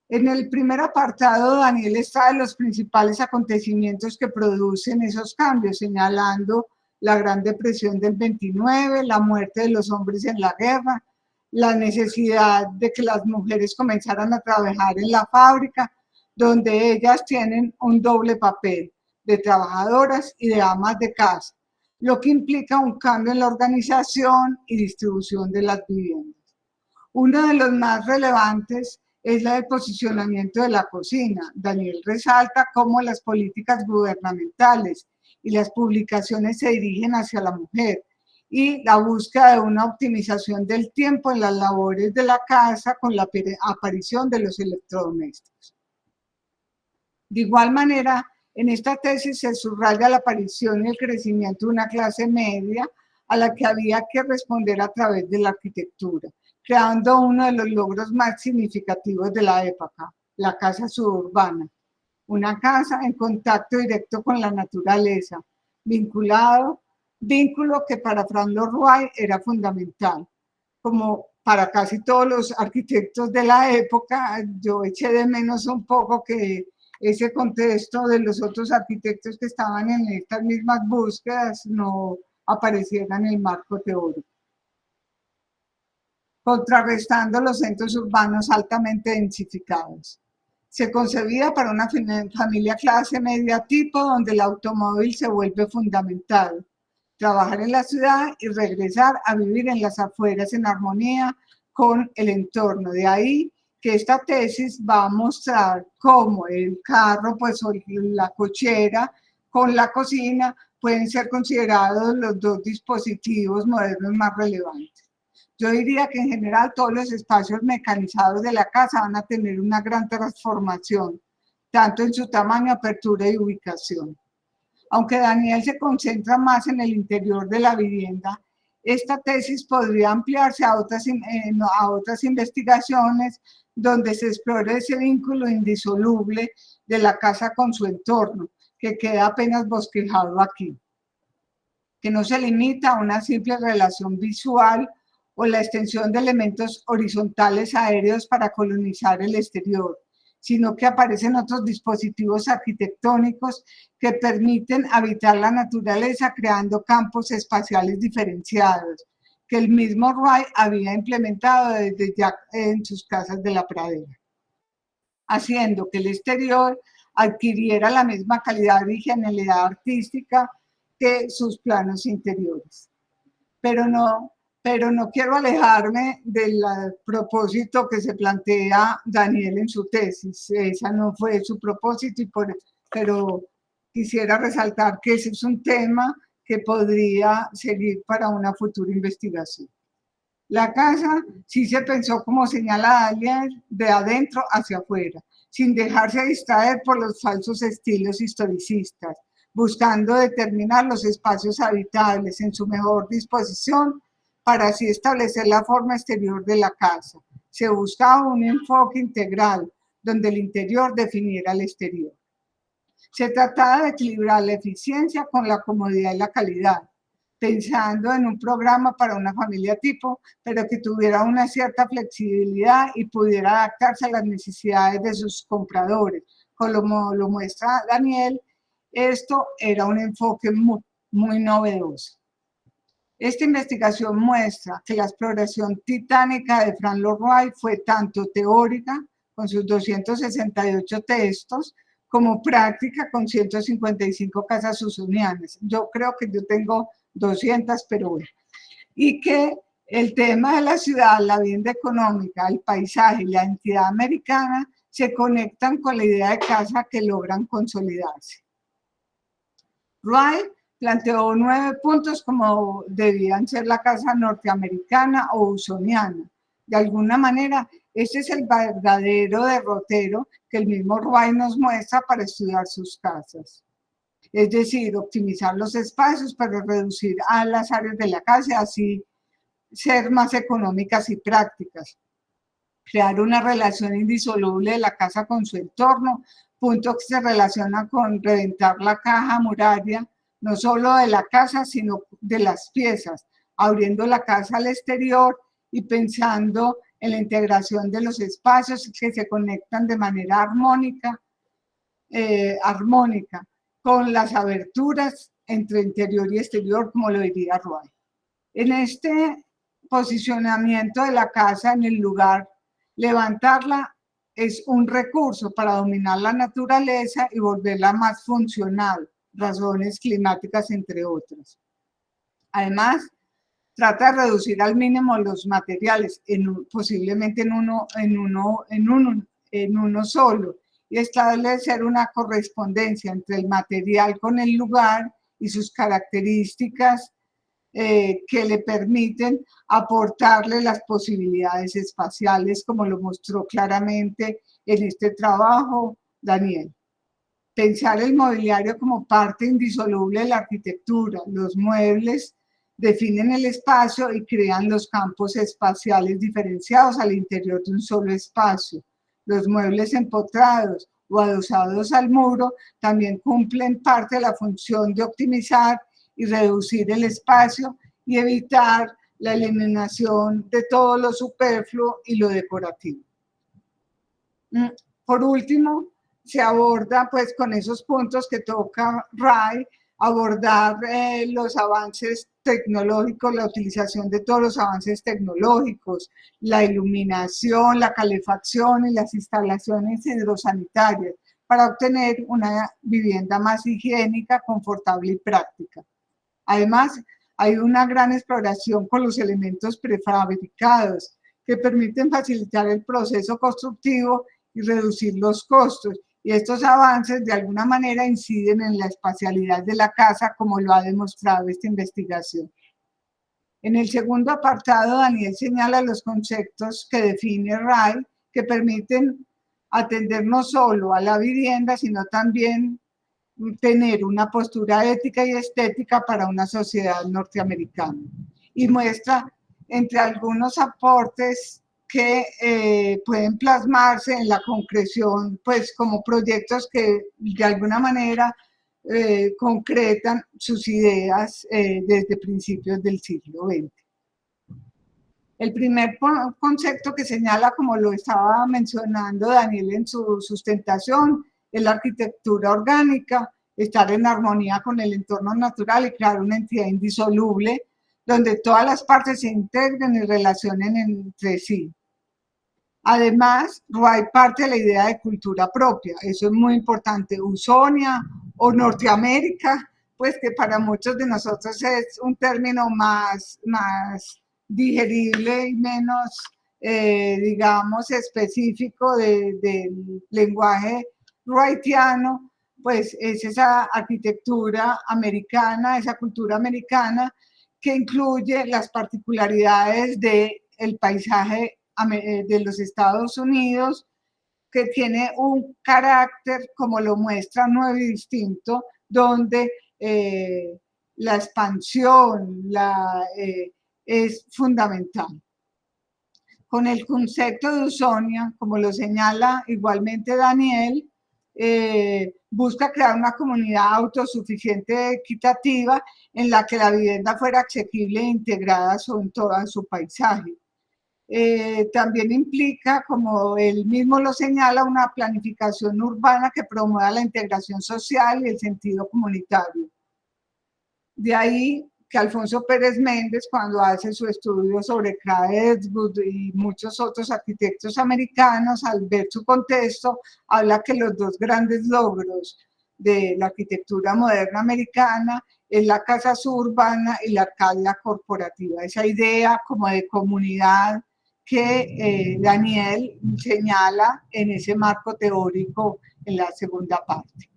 En el primer apartado, Daniel está de los principales acontecimientos que producen esos cambios, señalando la Gran Depresión del 29, la muerte de los hombres en la guerra, la necesidad de que las mujeres comenzaran a trabajar en la fábrica, donde ellas tienen un doble papel de trabajadoras y de amas de casa, lo que implica un cambio en la organización y distribución de las viviendas. Uno de los más relevantes es la del posicionamiento de la cocina. Daniel resalta cómo las políticas gubernamentales y las publicaciones se dirigen hacia la mujer y la búsqueda de una optimización del tiempo en las labores de la casa con la aparición de los electrodomésticos. De igual manera, en esta tesis se subraya la aparición y el crecimiento de una clase media a la que había que responder a través de la arquitectura, creando uno de los logros más significativos de la época, la casa suburbana. Una casa en contacto directo con la naturaleza, vínculo que para Franz Lloyd Wright era fundamental. Como para casi todos los arquitectos de la época, yo eché de menos un poco que ese contexto de los otros arquitectos que estaban en estas mismas búsquedas no apareciera en el marco teórico. Contrarrestando los centros urbanos altamente densificados. Se concebía para una familia clase media tipo donde el automóvil se vuelve fundamental. Trabajar en la ciudad y regresar a vivir en las afueras en armonía con el entorno. De ahí que esta tesis va a mostrar cómo el carro, pues, o la cochera con la cocina pueden ser considerados los dos dispositivos modernos más relevantes. Yo diría que en general todos los espacios mecanizados de la casa van a tener una gran transformación, tanto en su tamaño, apertura y ubicación. Aunque Daniel se concentra más en el interior de la vivienda, esta tesis podría ampliarse a otras investigaciones donde se explore ese vínculo indisoluble de la casa con su entorno, que queda apenas bosquejado aquí, que no se limita a una simple relación visual o la extensión de elementos horizontales aéreos para colonizar el exterior, sino que aparecen otros dispositivos arquitectónicos que permiten habitar la naturaleza creando campos espaciales diferenciados, que el mismo Wright había implementado desde ya en sus casas de la pradera, haciendo que el exterior adquiriera la misma calidad y genialidad artística que sus planos interiores. Pero no quiero alejarme del propósito que se plantea Daniel en su tesis. Esa no fue su propósito, pero quisiera resaltar que ese es un tema que podría servir para una futura investigación. La casa sí se pensó, como señala Daniel, de adentro hacia afuera, sin dejarse distraer por los falsos estilos historicistas, buscando determinar los espacios habitables en su mejor disposición para así establecer la forma exterior de la casa. Se buscaba un enfoque integral, donde el interior definiera el exterior. Se trataba de equilibrar la eficiencia con la comodidad y la calidad, pensando en un programa para una familia tipo, pero que tuviera una cierta flexibilidad y pudiera adaptarse a las necesidades de sus compradores. Como lo muestra Daniel, esto era un enfoque muy novedoso. Esta investigación muestra que la exploración titánica de Franz Lloyd Wright fue tanto teórica, con sus 268 textos, como práctica, con 155 casas usonianas. Yo creo que yo tengo 200, pero bueno. Y que El tema de la ciudad, la vivienda económica, el paisaje y la identidad americana se conectan con la idea de casa que logran consolidarse. Wright planteó 9 puntos como debían ser la casa norteamericana o usoniana. De alguna manera, este es el verdadero derrotero que el mismo Wright nos muestra para estudiar sus casas. Es decir, optimizar los espacios para reducir a las áreas de la casa y así ser más económicas y prácticas. Crear una relación indisoluble de la casa con su entorno, punto que se relaciona con reventar la caja muraria, no solo de la casa, sino de las piezas, abriendo la casa al exterior y pensando en la integración de los espacios que se conectan de manera armónica con las aberturas entre interior y exterior, como lo diría Wright. En este posicionamiento de la casa en el lugar, levantarla es un recurso para dominar la naturaleza y volverla más funcional, razones climáticas entre otras. Además, trata de reducir al mínimo los materiales, posiblemente en uno solo, y establecer una correspondencia entre el material con el lugar y sus características que le permiten aportarle las posibilidades espaciales, como lo mostró claramente en este trabajo Daniel. Pensar el mobiliario como parte indisoluble de la arquitectura. Los muebles definen el espacio y crean los campos espaciales diferenciados al interior de un solo espacio. Los muebles empotrados o adosados al muro también cumplen parte de la función de optimizar y reducir el espacio y evitar la eliminación de todo lo superfluo y lo decorativo. Por último, se aborda pues con esos puntos que toca Wright, abordar los avances tecnológicos, la utilización de todos los avances tecnológicos, la iluminación, la calefacción y las instalaciones hidrosanitarias para obtener una vivienda más higiénica, confortable y práctica. Además, hay una gran exploración con los elementos prefabricados que permiten facilitar el proceso constructivo y reducir los costos. Y estos avances de alguna manera inciden en la espacialidad de la casa, como lo ha demostrado esta investigación. En el segundo apartado, Daniel señala los conceptos que define Wright, que permiten atender no solo a la vivienda, sino también tener una postura ética y estética para una sociedad norteamericana. Y muestra entre algunos aportes que pueden plasmarse en la concreción, pues como proyectos que de alguna manera concretan sus ideas desde principios del siglo XX. El primer concepto que señala, como lo estaba mencionando Daniel en su sustentación, es la arquitectura orgánica, estar en armonía con el entorno natural y crear una entidad indisoluble donde todas las partes se integren y relacionen entre sí. Además, Wright parte de la idea de cultura propia, eso es muy importante, Usonia o Norteamérica, pues que para muchos de nosotros es un término más digerible y menos, digamos, específico del lenguaje wrightiano, pues es esa arquitectura americana, esa cultura americana que incluye las particularidades del paisaje de los Estados Unidos, que tiene un carácter, como lo muestra, nuevo y distinto, donde la expansión es fundamental. Con el concepto de Usonia, como lo señala igualmente Daniel, busca crear una comunidad autosuficiente equitativa en la que la vivienda fuera asequible e integrada en todo su paisaje. También implica, como él mismo lo señala, una planificación urbana que promueva la integración social y el sentido comunitario. De ahí que Alfonso Pérez Méndez, cuando hace su estudio sobre Craig Edgewood y muchos otros arquitectos americanos, al ver su contexto, habla que los dos grandes logros de la arquitectura moderna americana es la casa suburbana y la Arcadia corporativa, esa idea como de comunidad que Daniel señala en ese marco teórico en la segunda parte.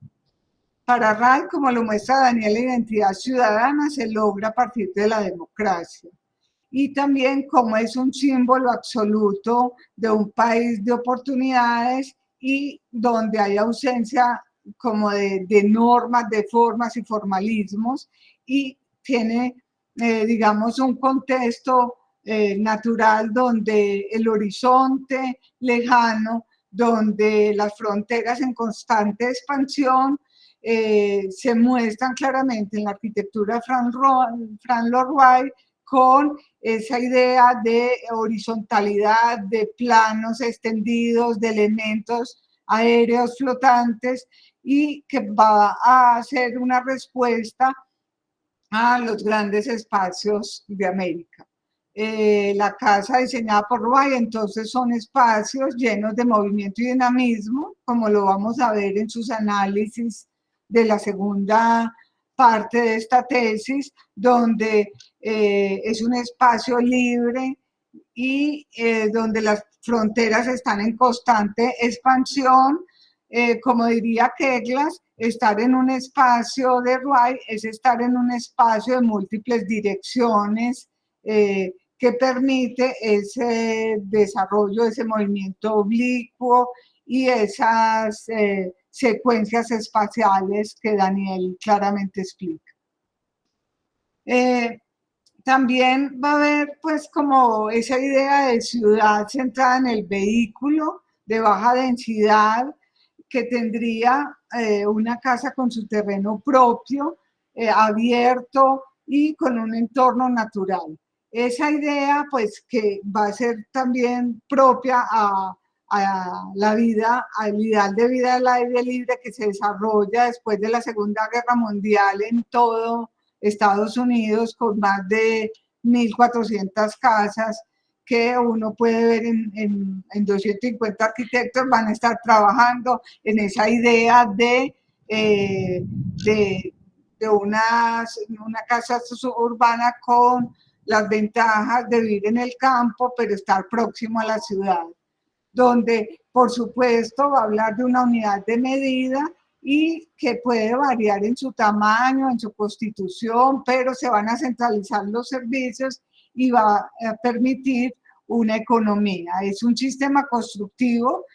Para Ray, como lo muestra Daniel, la identidad ciudadana se logra a partir de la democracia y también como es un símbolo absoluto de un país de oportunidades y donde hay ausencia como de normas, de formas y formalismos, y tiene, digamos, un contexto natural donde el horizonte lejano, donde las fronteras en constante expansión se muestran claramente en la arquitectura de Fran Lloyd Wright, con esa idea de horizontalidad, de planos extendidos, de elementos aéreos flotantes, y que va a ser una respuesta a los grandes espacios de América. La casa diseñada por Wright, entonces, son espacios llenos de movimiento y dinamismo, como lo vamos a ver en sus análisis de la segunda parte de esta tesis, donde es un espacio libre y donde las fronteras están en constante expansión. Como diría Keglas, estar en un espacio de Wright es estar en un espacio de múltiples direcciones que permite ese desarrollo, ese movimiento oblicuo y esas secuencias espaciales que Daniel claramente explica. También va a haber pues como esa idea de ciudad centrada en el vehículo de baja densidad, que tendría una casa con su terreno propio, abierto y con un entorno natural. Esa idea pues que va a ser también propia a la vida, al ideal de vida al aire libre que se desarrolla después de la Segunda Guerra Mundial en todo Estados Unidos, con más de 1.400 casas que uno puede ver en 250 arquitectos van a estar trabajando en esa idea de una casa suburbana con las ventajas de vivir en el campo, pero estar próximo a la ciudad, donde por supuesto va a hablar de una unidad de medida y que puede variar en su tamaño, en su constitución, pero se van a centralizar los servicios y va a permitir una economía. Es un sistema constructivo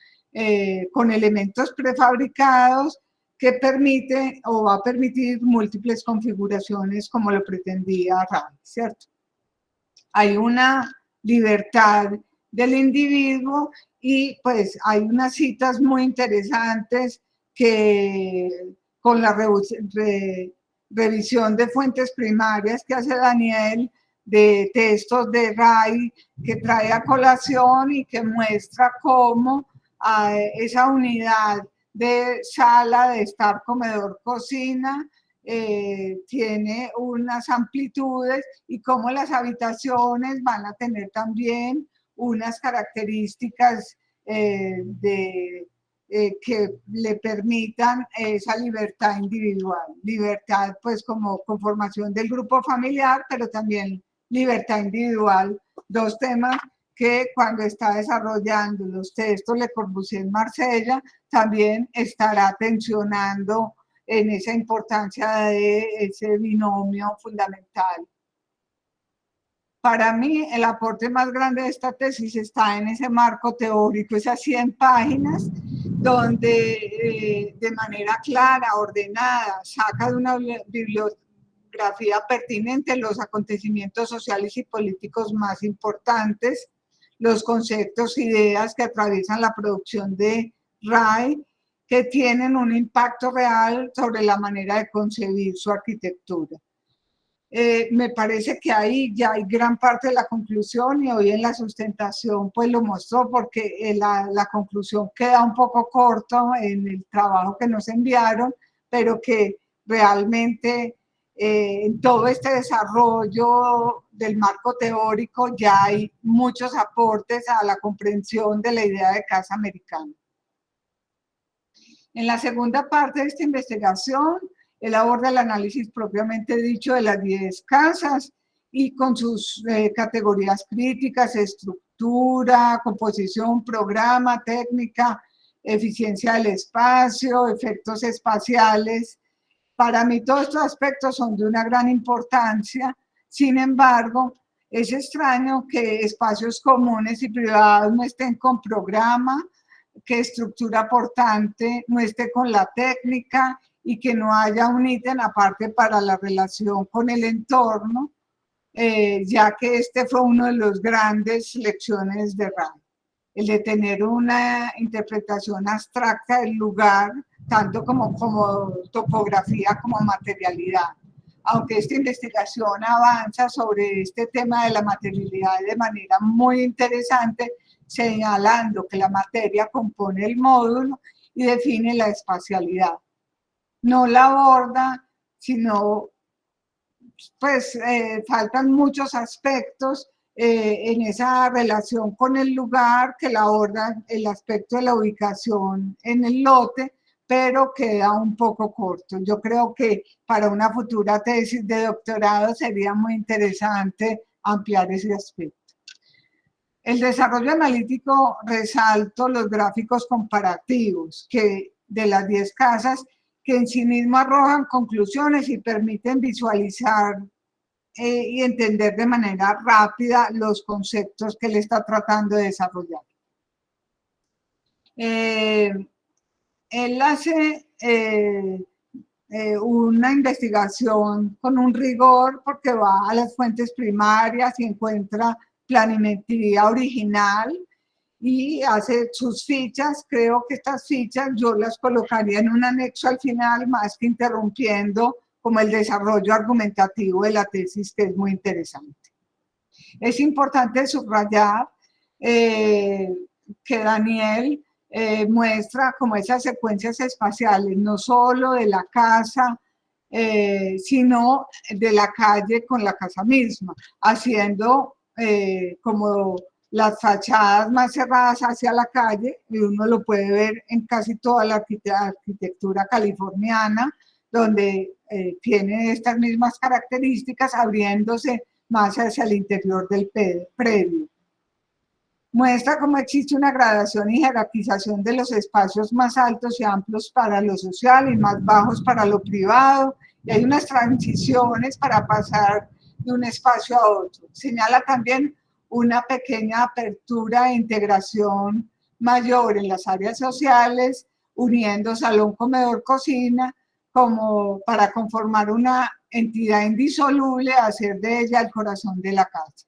con elementos prefabricados que permite o va a permitir múltiples configuraciones como lo pretendía Ray, ¿cierto? Hay una libertad del individuo y pues hay unas citas muy interesantes que con la revisión de fuentes primarias que hace Daniel, de textos de Ray, que trae a colación y que muestra cómo esa unidad de sala, de estar, comedor, cocina, tiene unas amplitudes y cómo las habitaciones van a tener también unas características que le permitan esa libertad individual. Libertad pues como conformación del grupo familiar, pero también libertad individual, dos temas que cuando está desarrollando los textos Le Corbusier en Marsella también estará tensionando en esa importancia de ese binomio fundamental. Para mí, el aporte más grande de esta tesis está en ese marco teórico, esas 100 páginas, donde de manera clara, ordenada, saca de una bibliografía pertinente los acontecimientos sociales y políticos más importantes, los conceptos, ideas que atraviesan la producción de Ray, que tienen un impacto real sobre la manera de concebir su arquitectura. Me parece que ahí ya hay gran parte de la conclusión y hoy en la sustentación pues lo mostró, porque la conclusión queda un poco corto en el trabajo que nos enviaron, pero que realmente en todo este desarrollo del marco teórico ya hay muchos aportes a la comprensión de la idea de casa americana. En la segunda parte de esta investigación Él aborda el análisis propiamente dicho de las 10 casas y con sus categorías críticas, estructura, composición, programa, técnica, eficiencia del espacio, efectos espaciales. Para mí todos estos aspectos son de una gran importancia. Sin embargo, es extraño que espacios comunes y privados no estén con programa, que estructura portante no esté con la técnica y que no haya un ítem aparte para la relación con el entorno, ya que este fue uno de los grandes lecciones de RAI, el de tener una interpretación abstracta del lugar, tanto como topografía como materialidad. Aunque esta investigación avanza sobre este tema de la materialidad de manera muy interesante, señalando que la materia compone el módulo y define la espacialidad. No la aborda, sino pues faltan muchos aspectos en esa relación con el lugar que la aborda el aspecto de la ubicación en el lote, pero queda un poco corto. Yo creo que para una futura tesis de doctorado sería muy interesante ampliar ese aspecto. El desarrollo analítico, resalto los gráficos comparativos de las 10 casas que en sí mismo arrojan conclusiones y permiten visualizar y entender de manera rápida los conceptos que él está tratando de desarrollar. Él hace una investigación con un rigor porque va a las fuentes primarias y encuentra planimetría original y hace sus fichas. Creo que estas fichas yo las colocaría en un anexo al final, más que interrumpiendo como el desarrollo argumentativo de la tesis, que es muy interesante. Es importante subrayar que Daniel muestra como esas secuencias espaciales, no solo de la casa, sino de la calle con la casa misma, haciendo como las fachadas más cerradas hacia la calle, y uno lo puede ver en casi toda la arquitectura californiana, donde tiene estas mismas características, abriéndose más hacia el interior del predio. Muestra cómo existe una gradación y jerarquización de los espacios más altos y amplios para lo social y más bajos para lo privado, y hay unas transiciones para pasar de un espacio a otro. Señala también una pequeña apertura e integración mayor en las áreas sociales, uniendo salón, comedor, cocina, como para conformar una entidad indisoluble, hacer de ella el corazón de la casa.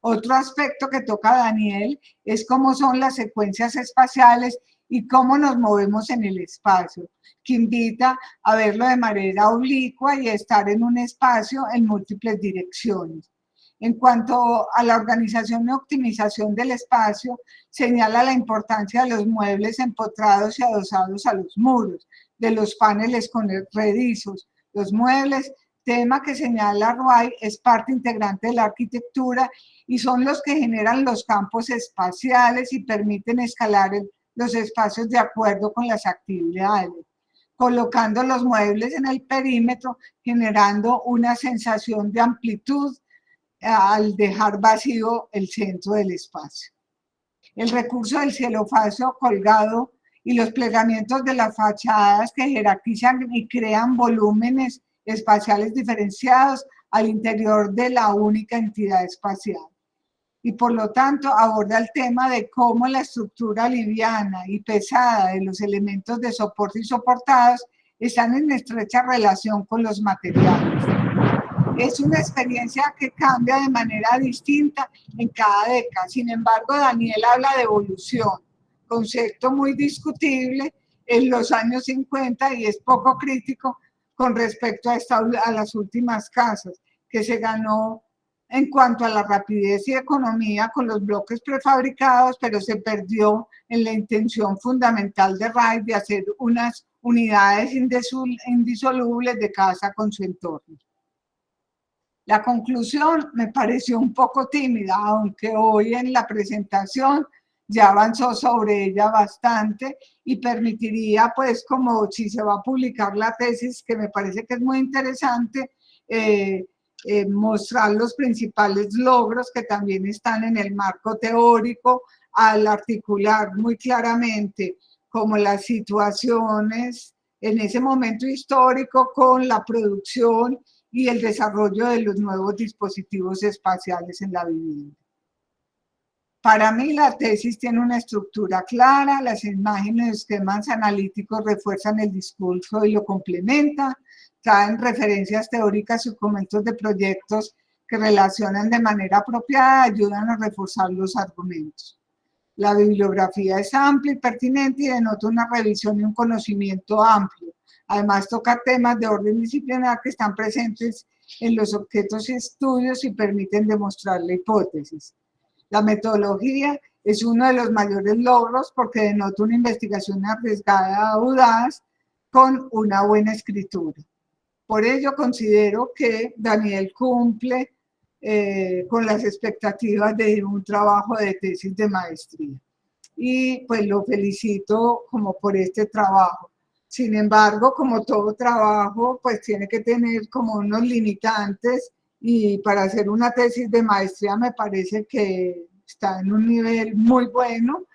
Otro aspecto que toca Daniel es cómo son las secuencias espaciales y cómo nos movemos en el espacio, que invita a verlo de manera oblicua y estar en un espacio en múltiples direcciones. En cuanto a la organización y optimización del espacio, señala la importancia de los muebles empotrados y adosados a los muros, de los paneles corredizos. Los muebles, tema que señala Roy, es parte integrante de la arquitectura y son los que generan los campos espaciales y permiten escalar los espacios de acuerdo con las actividades, colocando los muebles en el perímetro, generando una sensación de amplitud al dejar vacío el centro del espacio. El recurso del cielofacio colgado y los plegamientos de las fachadas que jerarquizan y crean volúmenes espaciales diferenciados al interior de la única entidad espacial. Y por lo tanto aborda el tema de cómo la estructura liviana y pesada de los elementos de soporte y soportados están en estrecha relación con los materiales. Es una experiencia que cambia de manera distinta en cada década. Sin embargo, Daniel habla de evolución, concepto muy discutible en los años 50 y es poco crítico con respecto a las últimas casas, que se ganó en cuanto a la rapidez y economía con los bloques prefabricados, pero se perdió en la intención fundamental de Wright de hacer unas unidades indisolubles de casa con su entorno. La conclusión me pareció un poco tímida, aunque hoy en la presentación ya avanzó sobre ella bastante y permitiría, pues, como si se va a publicar la tesis, que me parece que es muy interesante, mostrar los principales logros que también están en el marco teórico al articular muy claramente como las situaciones en ese momento histórico con la producción y el desarrollo de los nuevos dispositivos espaciales en la vivienda. Para mí la tesis tiene una estructura clara, las imágenes y esquemas analíticos refuerzan el discurso y lo complementan, traen referencias teóricas y documentos de proyectos que relacionan de manera apropiada, ayudan a reforzar los argumentos. La bibliografía es amplia y pertinente y denota una revisión y un conocimiento amplio. Además, toca temas de orden disciplinar que están presentes en los objetos y estudios y permiten demostrar la hipótesis. La metodología es uno de los mayores logros porque denota una investigación arriesgada, audaz, con una buena escritura. Por ello, considero que Daniel cumple con las expectativas de un trabajo de tesis de maestría. Y pues lo felicito como por este trabajo. Sin embargo, como todo trabajo, pues tiene que tener como unos limitantes y para hacer una tesis de maestría me parece que está en un nivel muy bueno,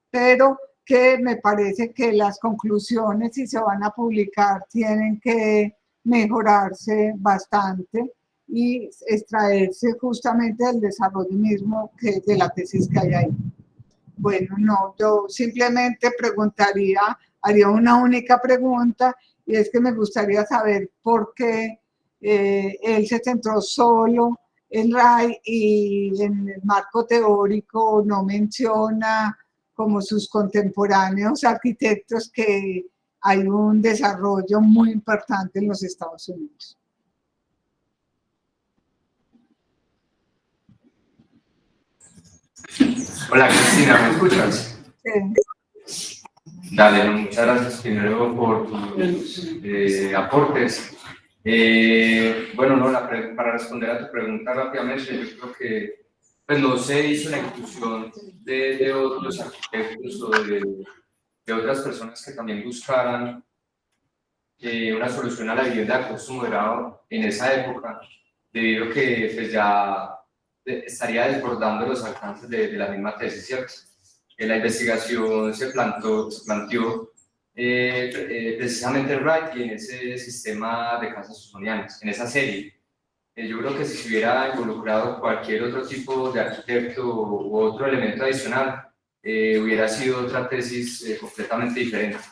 pero que me parece que las conclusiones, si se van a publicar, tienen que mejorarse bastante y extraerse justamente del desarrollo mismo que de la tesis que hay ahí. Bueno, no, yo simplemente preguntaría, haría una única pregunta y es que me gustaría saber por qué él se centró solo en RAI y en el marco teórico no menciona como sus contemporáneos arquitectos que hay un desarrollo muy importante en los Estados Unidos. Hola Cristina, ¿me escuchas? Sí. Dale, muchas gracias primero por tus aportes. Bueno, no, para responder a tu pregunta rápidamente, yo creo que pues, no se hizo la inclusión de otros arquitectos o de otras personas que también buscaran una solución a la vivienda de costo moderado en esa época, debido a que pues, ya estaría desbordando los alcances de la misma tesis, ¿cierto? La investigación se planteó precisamente en Wright y en ese sistema de casas usonianas, en esa serie. Yo creo que si se hubiera involucrado cualquier otro tipo de arquitecto u otro elemento adicional, hubiera sido otra tesis completamente diferente.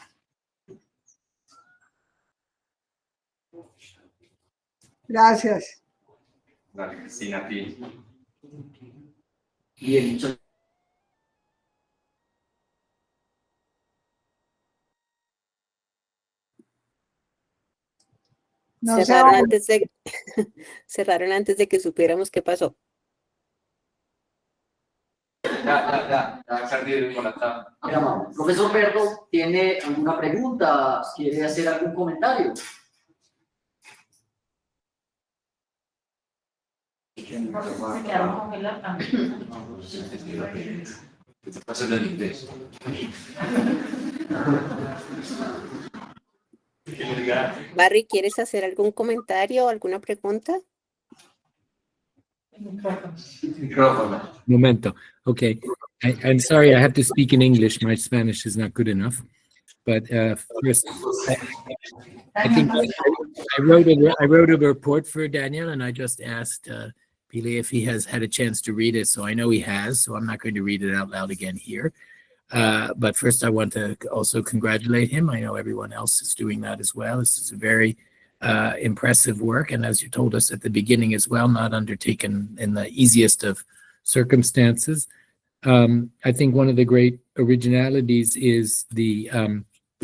Gracias. Vale, Cristina, a ti. Bien, muchas No Cerraron sé, antes de, cerraron antes de que supiéramos qué pasó. Ya perdí con la tabla. Mira, Mauro, profesor Berto, ¿tiene alguna pregunta? ¿Quiere hacer algún comentario? Se quedaron congeladas. Barry, ¿quieres hacer algún comentario o alguna pregunta? Micrófono. Momento. Okay. I'm sorry, I have to speak in English. My Spanish is not good enough. But first, I think I wrote a report for Daniel, and I just asked Pili if he has had a chance to read it. So I know he has, so I'm not going to read it out loud again here. But first, I want to also congratulate him. I know everyone else is doing that as well. This is a very impressive work, and as you told us at the beginning as well, not undertaken in the easiest of circumstances. I think one of the great originalities is the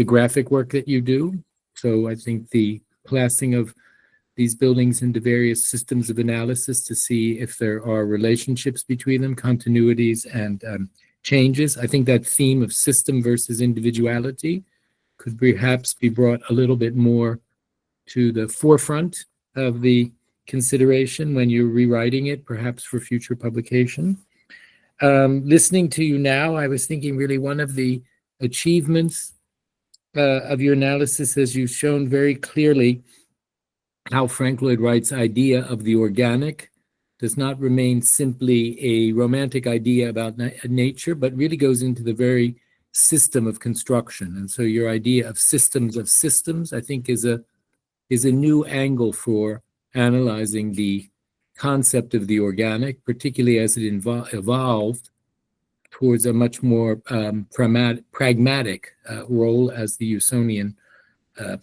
graphic work that you do. So I think the classing of these buildings into various systems of analysis to see if there are relationships between them, continuities and changes. I think that theme of system versus individuality could perhaps be brought a little bit more to the forefront of the consideration when you're rewriting it, perhaps for future publication. Listening to you now, I was thinking really one of the achievements of your analysis is you've shown very clearly how Frank Lloyd Wright's idea of the organic does not remain simply a romantic idea about nature, but really goes into the very system of construction. And so your idea of systems, I think, is a new angle for analyzing the concept of the organic, particularly as it evolved towards a much more pragmatic role as the Usonian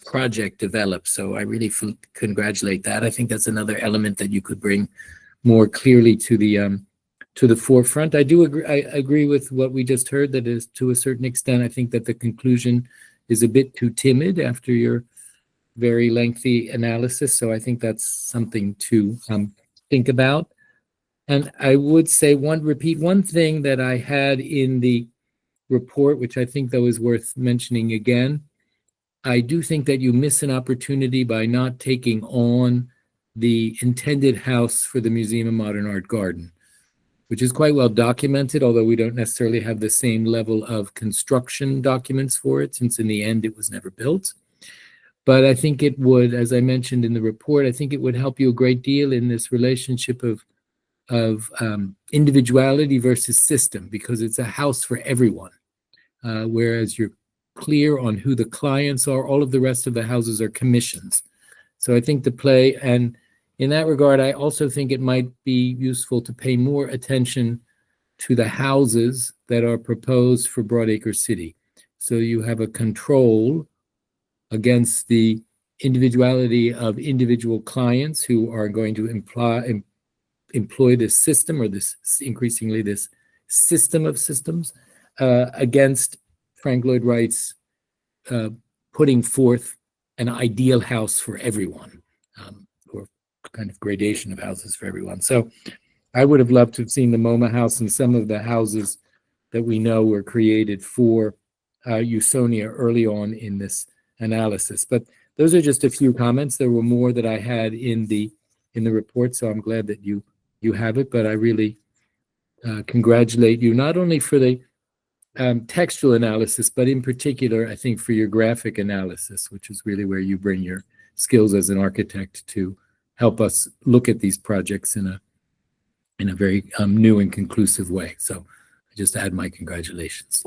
project develops. So I really congratulate that. I think that's another element that you could bring more clearly to the forefront. I do agree. I agree with what we just heard. That is, to a certain extent, I think that the conclusion is a bit too timid after your very lengthy analysis. So I think that's something to think about. And I would say repeat one thing that I had in the report, which I think though is worth mentioning again. I do think that you miss an opportunity by not taking on the intended house for the Museum of Modern Art Garden, which is quite well documented, although we don't necessarily have the same level of construction documents for it, since in the end it was never built. But I think it would, as I mentioned in the report, I think it would help you a great deal in this relationship of individuality versus system, because it's a house for everyone. Whereas you're clear on who the clients are, all of the rest of the houses are commissions. So I think the play, and in that regard, I also think it might be useful to pay more attention to the houses that are proposed for Broadacre City. So you have a control against the individuality of individual clients who are going to employ this system, or this increasingly this system of systems, against Frank Lloyd Wright's putting forth an ideal house for everyone, or kind of gradation of houses for everyone. So I would have loved to have seen the MoMA house and some of the houses that we know were created for Usonia early on in this analysis. But those are just a few comments. There were more that I had in the report, so I'm glad that you have it. But I really congratulate you not only for the textual analysis, but in particular, I think, for your graphic analysis, which is really where you bring your skills as an architect to help us look at these projects in a very new and conclusive way. So I just add my congratulations.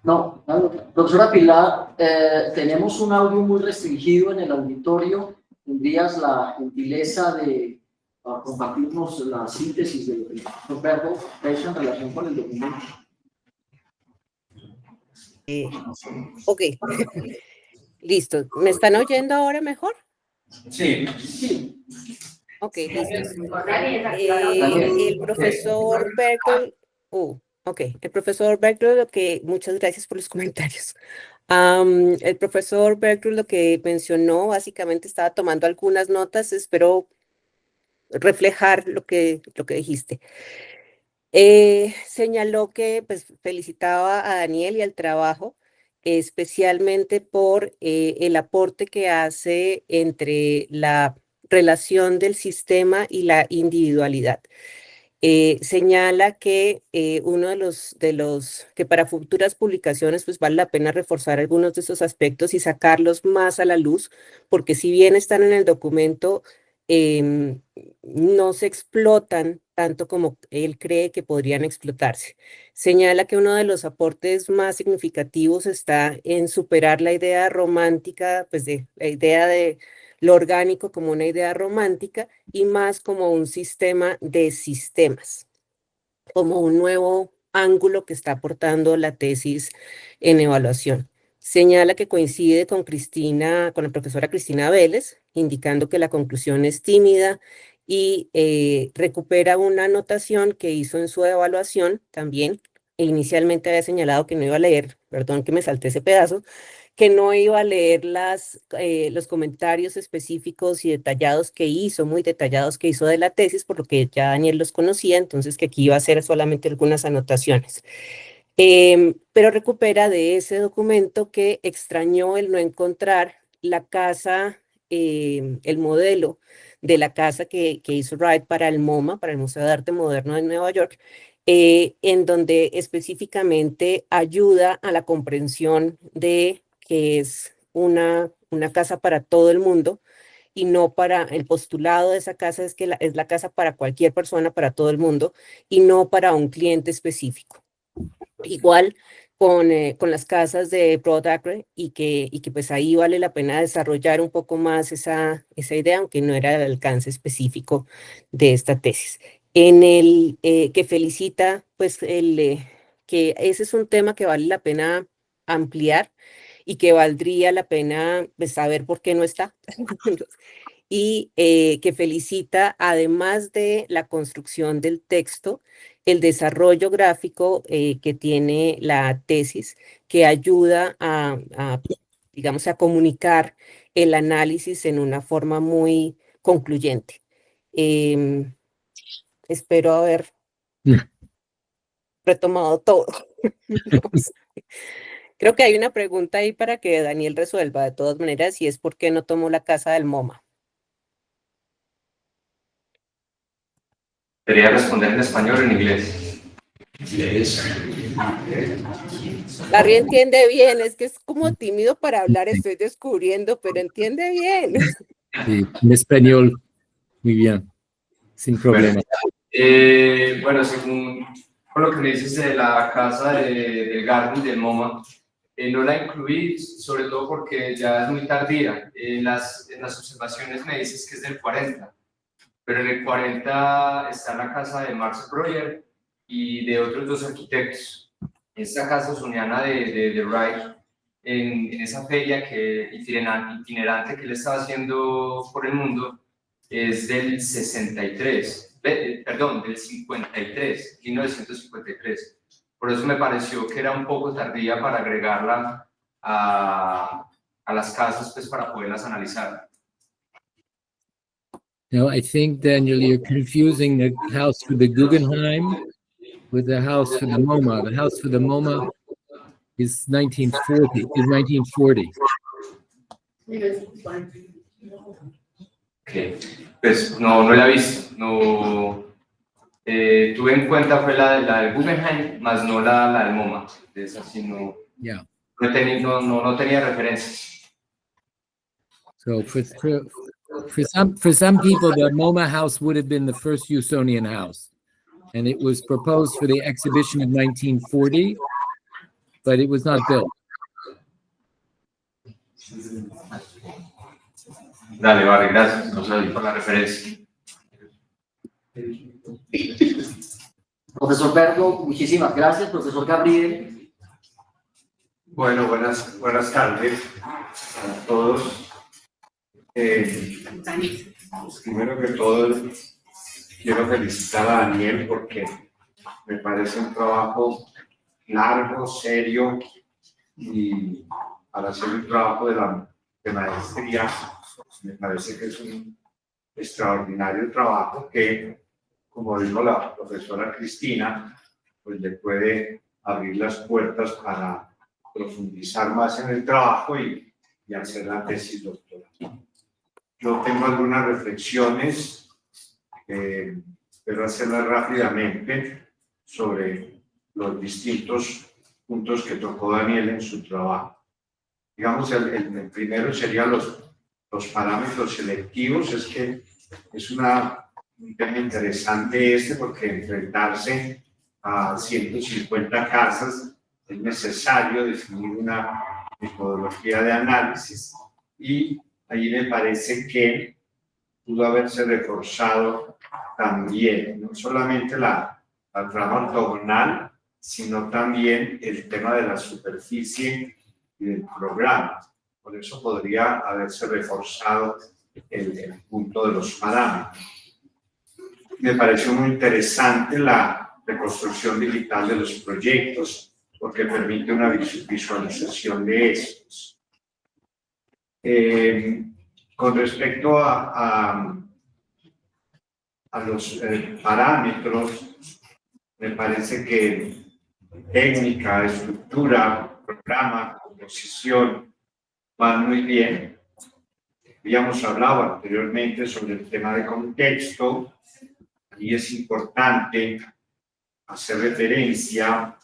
No, doctora Pilar, tenemos un audio muy restringido en el auditorio. ¿Tendrías la gentileza de compartirnos la síntesis de lo que el profesor Berto ha hecho en relación con el documento? Ok, listo. ¿Me están oyendo ahora mejor? Sí. Sí. Ok, listo. El profesor Bertolt, el profesor Bertolt, muchas gracias por los comentarios. El profesor Bertolt lo que mencionó, básicamente estaba tomando algunas notas, espero reflejar lo que dijiste. Señaló que pues, felicitaba a Daniel y al trabajo, especialmente por el aporte que hace entre la relación del sistema y la individualidad. Señala que uno de los que para futuras publicaciones pues vale la pena reforzar algunos de esos aspectos y sacarlos más a la luz, porque si bien están en el documento, no se explotan tanto como él cree que podrían explotarse. Señala que uno de los aportes más significativos está en superar la idea romántica, pues de la idea de lo orgánico como una idea romántica y más como un sistema de sistemas, como un nuevo ángulo que está aportando la tesis en evaluación. Señala que coincide con la profesora Cristina Vélez, indicando que la conclusión es tímida y recupera una anotación que hizo en su evaluación también. Inicialmente había señalado que no iba a leer, perdón que me salté ese pedazo, que no iba a leer los comentarios específicos y detallados que hizo, muy detallados que hizo de la tesis, por lo que ya Daniel los conocía, entonces que aquí iba a hacer solamente algunas anotaciones. pero recupera de ese documento que extrañó el no encontrar la casa, el modelo de la casa que hizo Wright para el MoMA, para el Museo de Arte Moderno de Nueva York, en donde específicamente ayuda a la comprensión de que es una casa para todo el mundo, y no para el postulado de esa casa es que es la casa para cualquier persona, para todo el mundo, y no para un cliente específico. Igual con las casas de Broad Acre, y que pues ahí vale la pena desarrollar un poco más esa idea, aunque no era el alcance específico de esta tesis. En el que felicita, pues que ese es un tema que vale la pena ampliar y que valdría la pena pues, saber por qué no está. Y que felicita, además de la construcción del texto, el desarrollo gráfico que tiene la tesis, que ayuda digamos, a comunicar el análisis en una forma muy concluyente. Espero haber retomado todo. No sé. Creo que hay una pregunta ahí para que Daniel resuelva de todas maneras, y es ¿por qué no tomó la casa del MoMA? Quería responder en español o en inglés. Larry entiende bien, es que es como tímido para hablar, estoy descubriendo, pero entiende bien. Sí, en español, muy bien, sin problema. Bueno, según por lo que me dices de la casa del Garden del MoMA, no la incluí, sobre todo porque ya es muy tardía. En las observaciones me dices que es del 40, pero en el 40 está la casa de Marcel Breuer y de otros dos arquitectos. Esta casa osoniana de Wright, en esa feria itinerante que él estaba haciendo por el mundo, es del 63, perdón, del 53, 1953. Por eso me pareció que era un poco tardía para agregarla a las casas, pues para poderlas analizar. No, I think, Daniel, you're confusing the house for the Guggenheim with the house for the MoMA. The house for the MoMA is 1940. Okay. Pues no la he visto, no tuve en cuenta fue la del Guggenheim, más no la del MoMA. Es así, no, Yeah. no tenía referencias. So for some people, the MoMA house would have been the first Usonian house, and it was proposed for the exhibition of 1940, but it was not built. Dale, vale, gracias. No sé por la referencia. Profesor Bergo, muchísimas gracias. Profesor Gabriel. Bueno, buenas tardes a todos. Primero que todo, quiero felicitar a Daniel porque me parece un trabajo largo, serio, y para hacer un trabajo de maestría, me parece que es un extraordinario trabajo que, como dijo la profesora Cristina, pues le puede abrir las puertas para profundizar más en el trabajo y hacer la tesis doctoral. Yo tengo algunas reflexiones, espero hacerlas rápidamente, sobre los distintos puntos que tocó Daniel en su trabajo. Digamos, el primero sería los parámetros selectivos. Es que es un tema interesante porque enfrentarse a 150 casas es necesario definir una metodología de análisis, y ahí me parece que pudo haberse reforzado también no solamente la trama ortogonal, sino también el tema de la superficie y del programa. Por eso podría haberse reforzado el punto de los parámetros. Me pareció muy interesante la reconstrucción digital de los proyectos, porque permite una visualización de estos. Con respecto a los parámetros, me parece que técnica, estructura, programa, composición, van muy bien. Habíamos hablado anteriormente sobre el tema de contexto y es importante hacer referencia,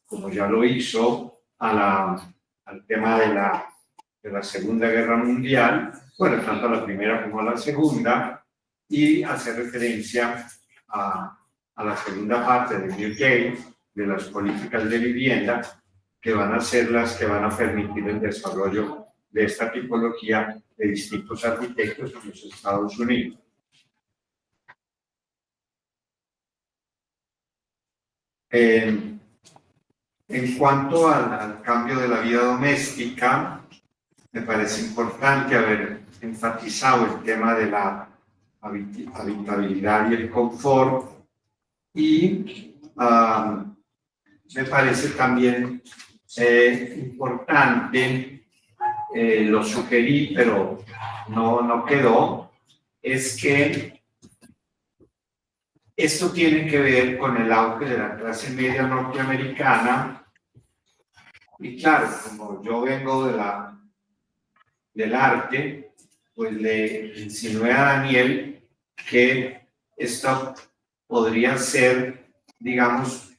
como ya lo hizo, al tema de la Segunda Guerra Mundial, bueno, tanto a la primera como a la segunda, y hacer referencia a la segunda parte de New Gate, de las políticas de vivienda, que van a ser las que van a permitir el desarrollo de esta tipología de distintos arquitectos en los Estados Unidos. En cuanto al cambio de la vida doméstica, me parece importante haber enfatizado el tema de la habitabilidad y el confort, y me parece también importante, lo sugerí pero no quedó, es que esto tiene que ver con el auge de la clase media norteamericana, y claro, como yo vengo del arte, pues le insinué a Daniel que esto podría ser, digamos,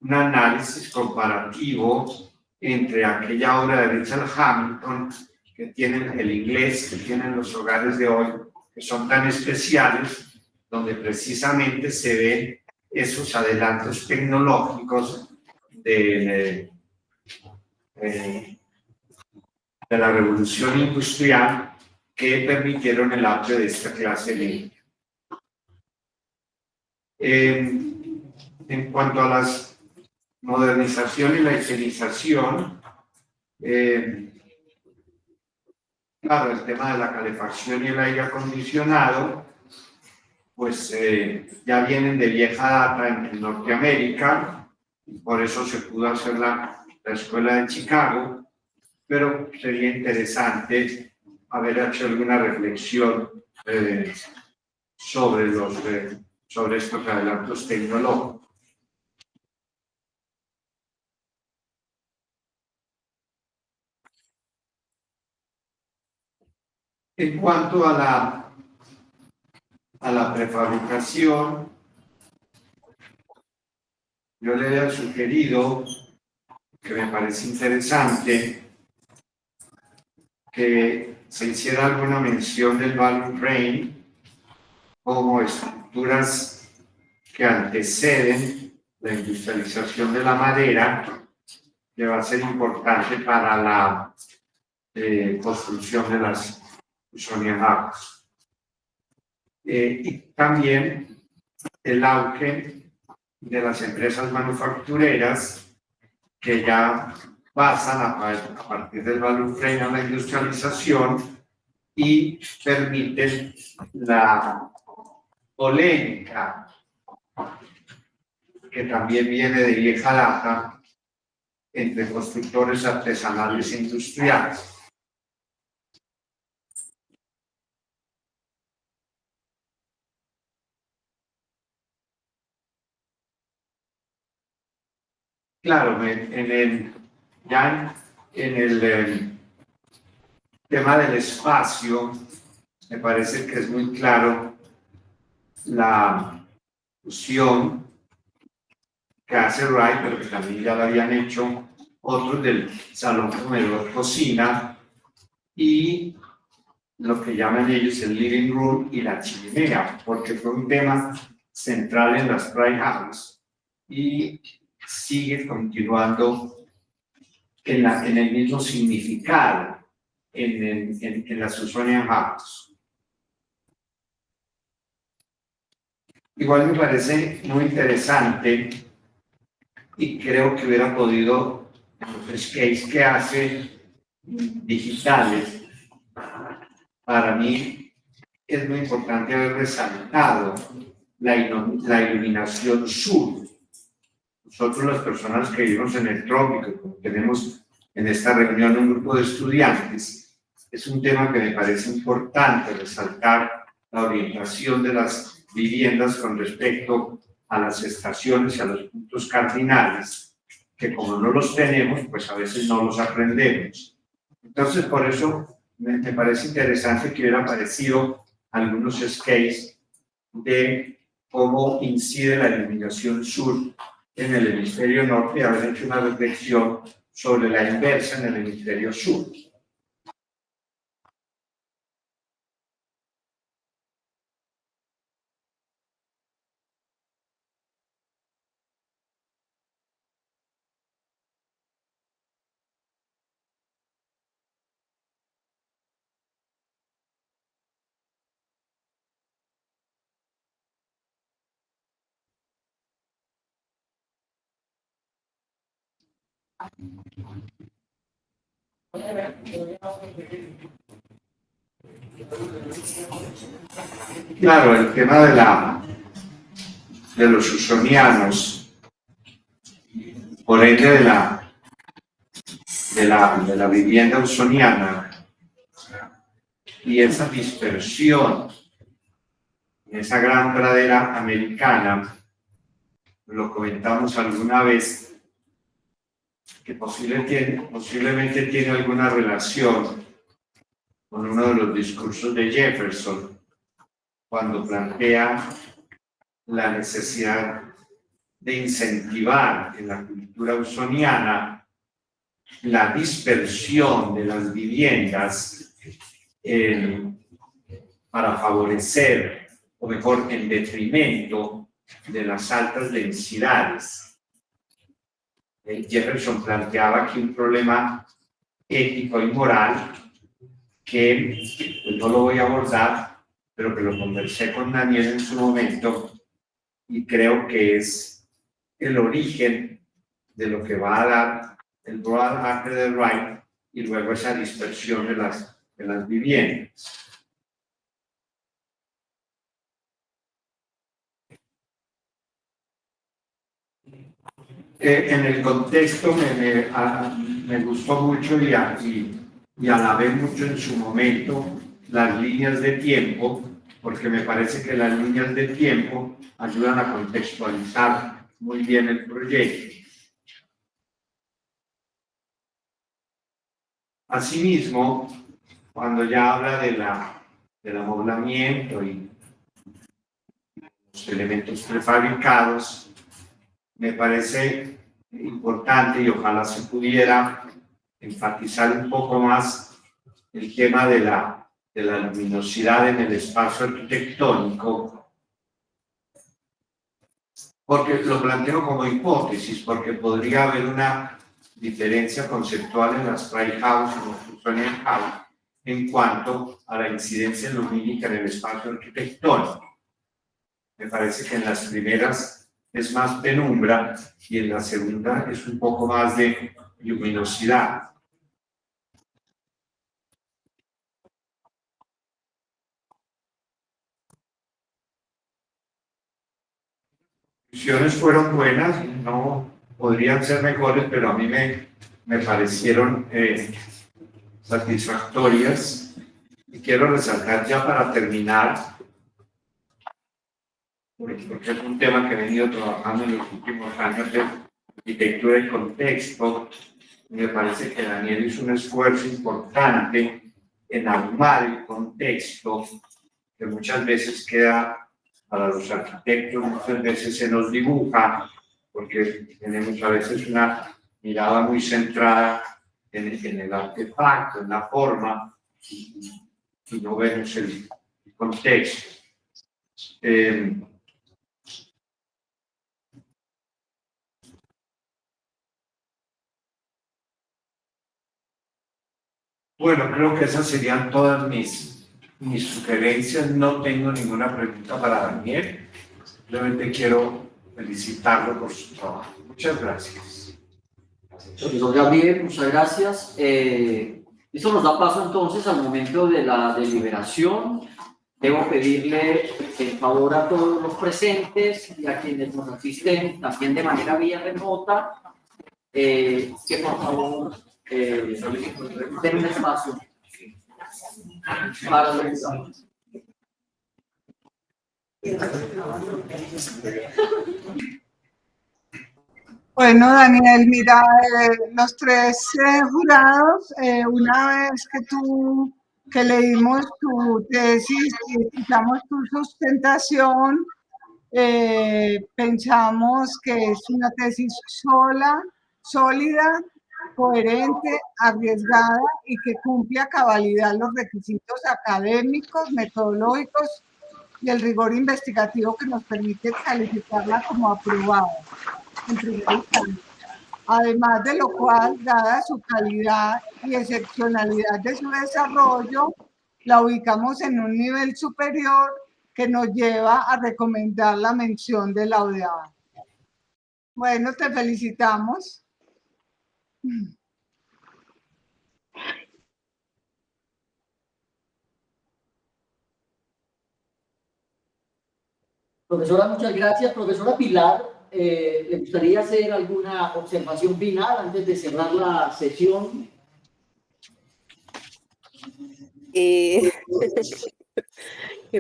un análisis comparativo entre aquella obra de Richard Hamilton que tienen el inglés, que tienen los hogares de hoy, que son tan especiales, donde precisamente se ven esos adelantos tecnológicos de la revolución industrial que permitieron el auge de esta clase media. En cuanto a la modernización y la higienización, claro, el tema de la calefacción y el aire acondicionado, pues ya vienen de vieja data en Norteamérica, y por eso se pudo hacer la escuela de Chicago, pero sería interesante haber hecho alguna reflexión sobre estos adelantos tecnológicos. En cuanto a la prefabricación, yo le había sugerido, que me parece interesante, que se hiciera alguna mención del value frame como estructuras que anteceden la industrialización de la madera, que va a ser importante para la construcción de las Usonian Houses. Y también el auge de las empresas manufactureras que ya pasan a partir del value frame a la industrialización y permiten la polémica que también viene de vieja data entre constructores artesanales e industriales. Claro, ya en el tema del espacio, me parece que es muy claro la fusión que hace Wright, pero que también ya lo habían hecho otros del salón comedor cocina, y lo que llaman ellos el living room y la chimenea, porque fue un tema central en las Wright House y sigue continuando en el mismo significado en las Usonian House. Igual me parece muy interesante, y creo que hubiera podido, en los skates que hace digitales, para mí es muy importante haber resaltado la iluminación sur. Nosotros, las personas que vivimos en el trópico, como tenemos en esta reunión un grupo de estudiantes, es un tema que me parece importante resaltar, la orientación de las viviendas con respecto a las estaciones y a los puntos cardinales, que como no los tenemos, pues a veces no los aprendemos. Entonces, por eso me parece interesante que hubiera aparecido algunos skates de cómo incide la iluminación sur en el hemisferio norte y haber hecho una reflexión sobre la inversa en el hemisferio sur. Claro, el tema de los usonianos, por ende de la vivienda usoniana y esa dispersión en esa gran pradera americana, lo comentamos alguna vez, que posiblemente tiene alguna relación con uno de los discursos de Jefferson, cuando plantea la necesidad de incentivar en la cultura usoniana la dispersión de las viviendas para favorecer, o mejor, en detrimento de las altas densidades. Jefferson planteaba aquí un problema ético y moral que pues, no lo voy a abordar, pero que lo conversé con Daniel en su momento y creo que es el origen de lo que va a dar el Broad Acre del Wright y luego esa dispersión de las viviendas. En el contexto me gustó mucho y alabé mucho en su momento las líneas de tiempo, porque me parece que las líneas de tiempo ayudan a contextualizar muy bien el proyecto. Asimismo, cuando ya habla del amoblamiento y los elementos prefabricados, me parece importante y ojalá se pudiera enfatizar un poco más el tema de la luminosidad en el espacio arquitectónico, porque lo planteo como hipótesis, porque podría haber una diferencia conceptual en las Fry House y los Smithsonian House en cuanto a la incidencia lumínica en el espacio arquitectónico. Me parece que en las primeras es más penumbra y en la segunda es un poco más de luminosidad. Las conclusiones fueron buenas, no podrían ser mejores, pero a mí me parecieron satisfactorias. Y quiero resaltar ya para terminar, porque es un tema que he venido trabajando en los últimos años de arquitectura y contexto. Me parece que Daniel hizo un esfuerzo importante en armar el contexto, que muchas veces queda para los arquitectos, muchas veces se nos dibuja, porque tenemos a veces una mirada muy centrada en el artefacto, en la forma, y no vemos el contexto. Bueno, creo que esas serían todas mis sugerencias. No tengo ninguna pregunta para Daniel. Simplemente quiero felicitarlo por su trabajo. Muchas gracias. Profesor Gabriel, muchas gracias. Esto nos da paso entonces al momento de la deliberación. Debo pedirle el favor a todos los presentes y a quienes nos asisten también de manera vía remota, que por favor den un espacio para los exámenes. Bueno, Daniel, mira, los tres jurados, una vez que leímos tu tesis y escuchamos tu sustentación, pensamos que es una tesis sólida, coherente, arriesgada y que cumple a cabalidad los requisitos académicos, metodológicos y el rigor investigativo que nos permite calificarla como aprobada en primera instancia. Además de lo cual, dada su calidad y excepcionalidad de su desarrollo, la ubicamos en un nivel superior que nos lleva a recomendar la mención de laureada. Bueno, te felicitamos. Profesora, muchas gracias. Profesora Pilar, ¿le gustaría hacer alguna observación final antes de cerrar la sesión? Qué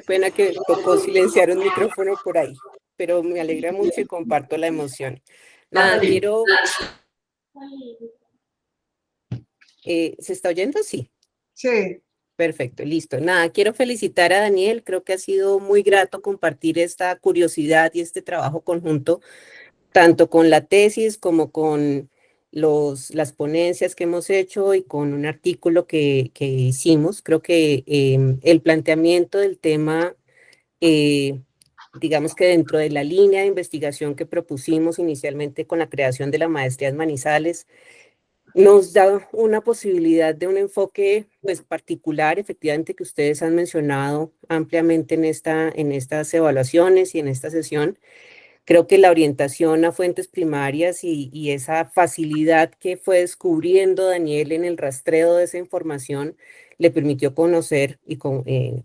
pena que tocó silenciar un micrófono por ahí, pero me alegra mucho y comparto la emoción. Nada, quiero... ¿se está oyendo? Sí. Sí. Perfecto, listo. Nada, quiero felicitar a Daniel. Creo que ha sido muy grato compartir esta curiosidad y este trabajo conjunto, tanto con la tesis como con las ponencias que hemos hecho y con un artículo que hicimos. Creo que el planteamiento del tema, digamos que dentro de la línea de investigación que propusimos inicialmente con la creación de la maestría en Manizales, nos da una posibilidad de un enfoque pues, particular, efectivamente, que ustedes han mencionado ampliamente en estas evaluaciones y en esta sesión. Creo que la orientación a fuentes primarias y esa facilidad que fue descubriendo Daniel en el rastreo de esa información le permitió conocer y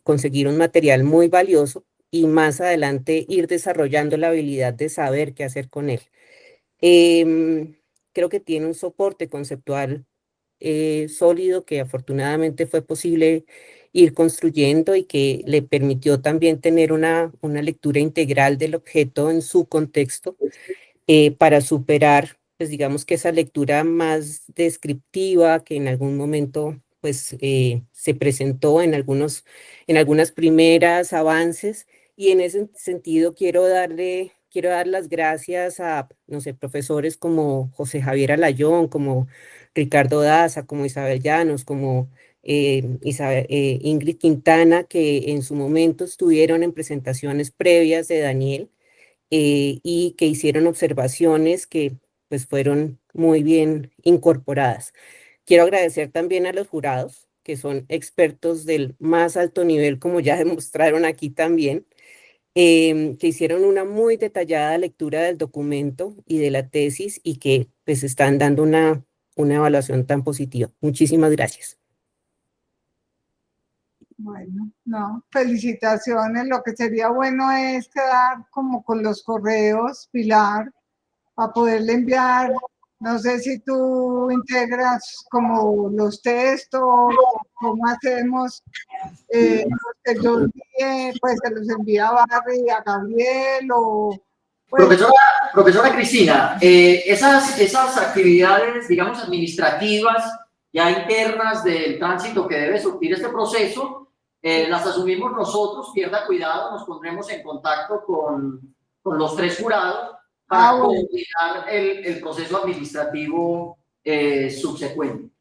conseguir un material muy valioso y más adelante ir desarrollando la habilidad de saber qué hacer con él. Creo que tiene un soporte conceptual sólido que afortunadamente fue posible ir construyendo y que le permitió también tener una lectura integral del objeto en su contexto para superar, pues digamos que esa lectura más descriptiva que en algún momento pues se presentó en algunas primeras avances, y en ese sentido quiero dar las gracias a, no sé, profesores como José Javier Alayón, como Ricardo Daza, como Isabel Llanos, como Ingrid Quintana, que en su momento estuvieron en presentaciones previas de Daniel y que hicieron observaciones que pues fueron muy bien incorporadas. Quiero agradecer también a los jurados, que son expertos del más alto nivel, como ya demostraron aquí también, que hicieron una muy detallada lectura del documento y de la tesis y que pues están dando una evaluación tan positiva. Muchísimas gracias. Bueno, no, felicitaciones. Lo que sería bueno es quedar como con los correos, Pilar, para poderle enviar. No sé si tú integras como los textos, cómo hacemos. Yo envié, pues se los envía a Barry, a Gabriel o... Pues, Profesora Cristina, esas actividades, digamos, administrativas, ya internas del tránsito que debe surtir este proceso, las asumimos nosotros. Pierda cuidado, nos pondremos en contacto con los tres jurados para coordinar el proceso administrativo subsecuente.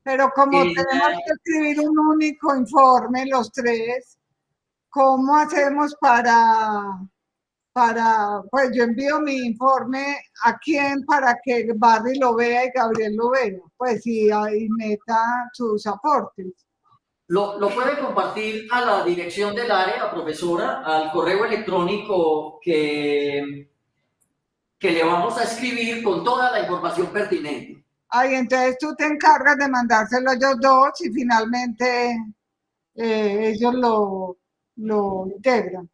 Pero como tenemos que escribir un único informe, los tres, ¿cómo hacemos pues yo envío mi informe a quién para que Barry lo vea y Gabriel lo vea? Pues y ahí meta sus aportes. Lo puede compartir a la dirección del área, profesora, al correo electrónico que le vamos a escribir con toda la información pertinente. Ay, entonces tú te encargas de mandárselo a ellos dos y finalmente ellos lo integran.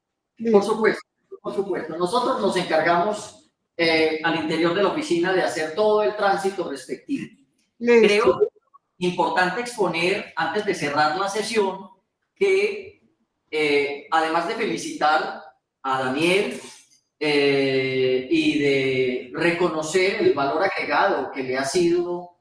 Por supuesto, por supuesto. Nosotros nos encargamos al interior de la oficina de hacer todo el tránsito respectivo. Listo. Creo importante exponer, antes de cerrar la sesión, que además de felicitar a Daniel, y de reconocer el valor agregado que le ha sido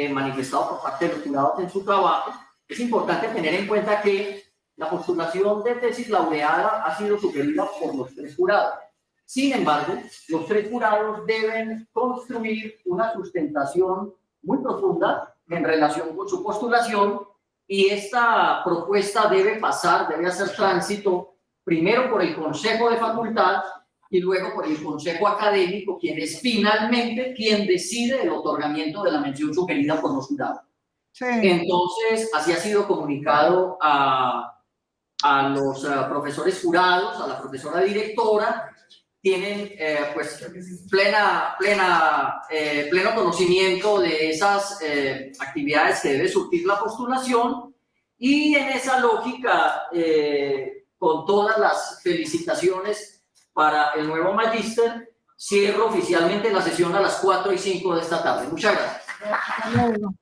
manifestado por parte de los jurados en su trabajo, es importante tener en cuenta que la postulación de tesis laureada ha sido sugerida por los 3 jurados. Sin embargo, los 3 jurados deben construir una sustentación muy profunda en relación con su postulación, y esta propuesta debe hacer tránsito primero por el Consejo de Facultad y luego por el Consejo Académico, quien es finalmente quien decide el otorgamiento de la mención sugerida por los jurados. Sí. Entonces, así ha sido comunicado a los profesores jurados, a la profesora directora. Tienen pues pleno conocimiento de esas actividades que debe surtir la postulación, y en esa lógica, con todas las felicitaciones para el nuevo magíster, cierro oficialmente la sesión a las 4:05 de esta tarde. Muchas gracias. Hasta luego.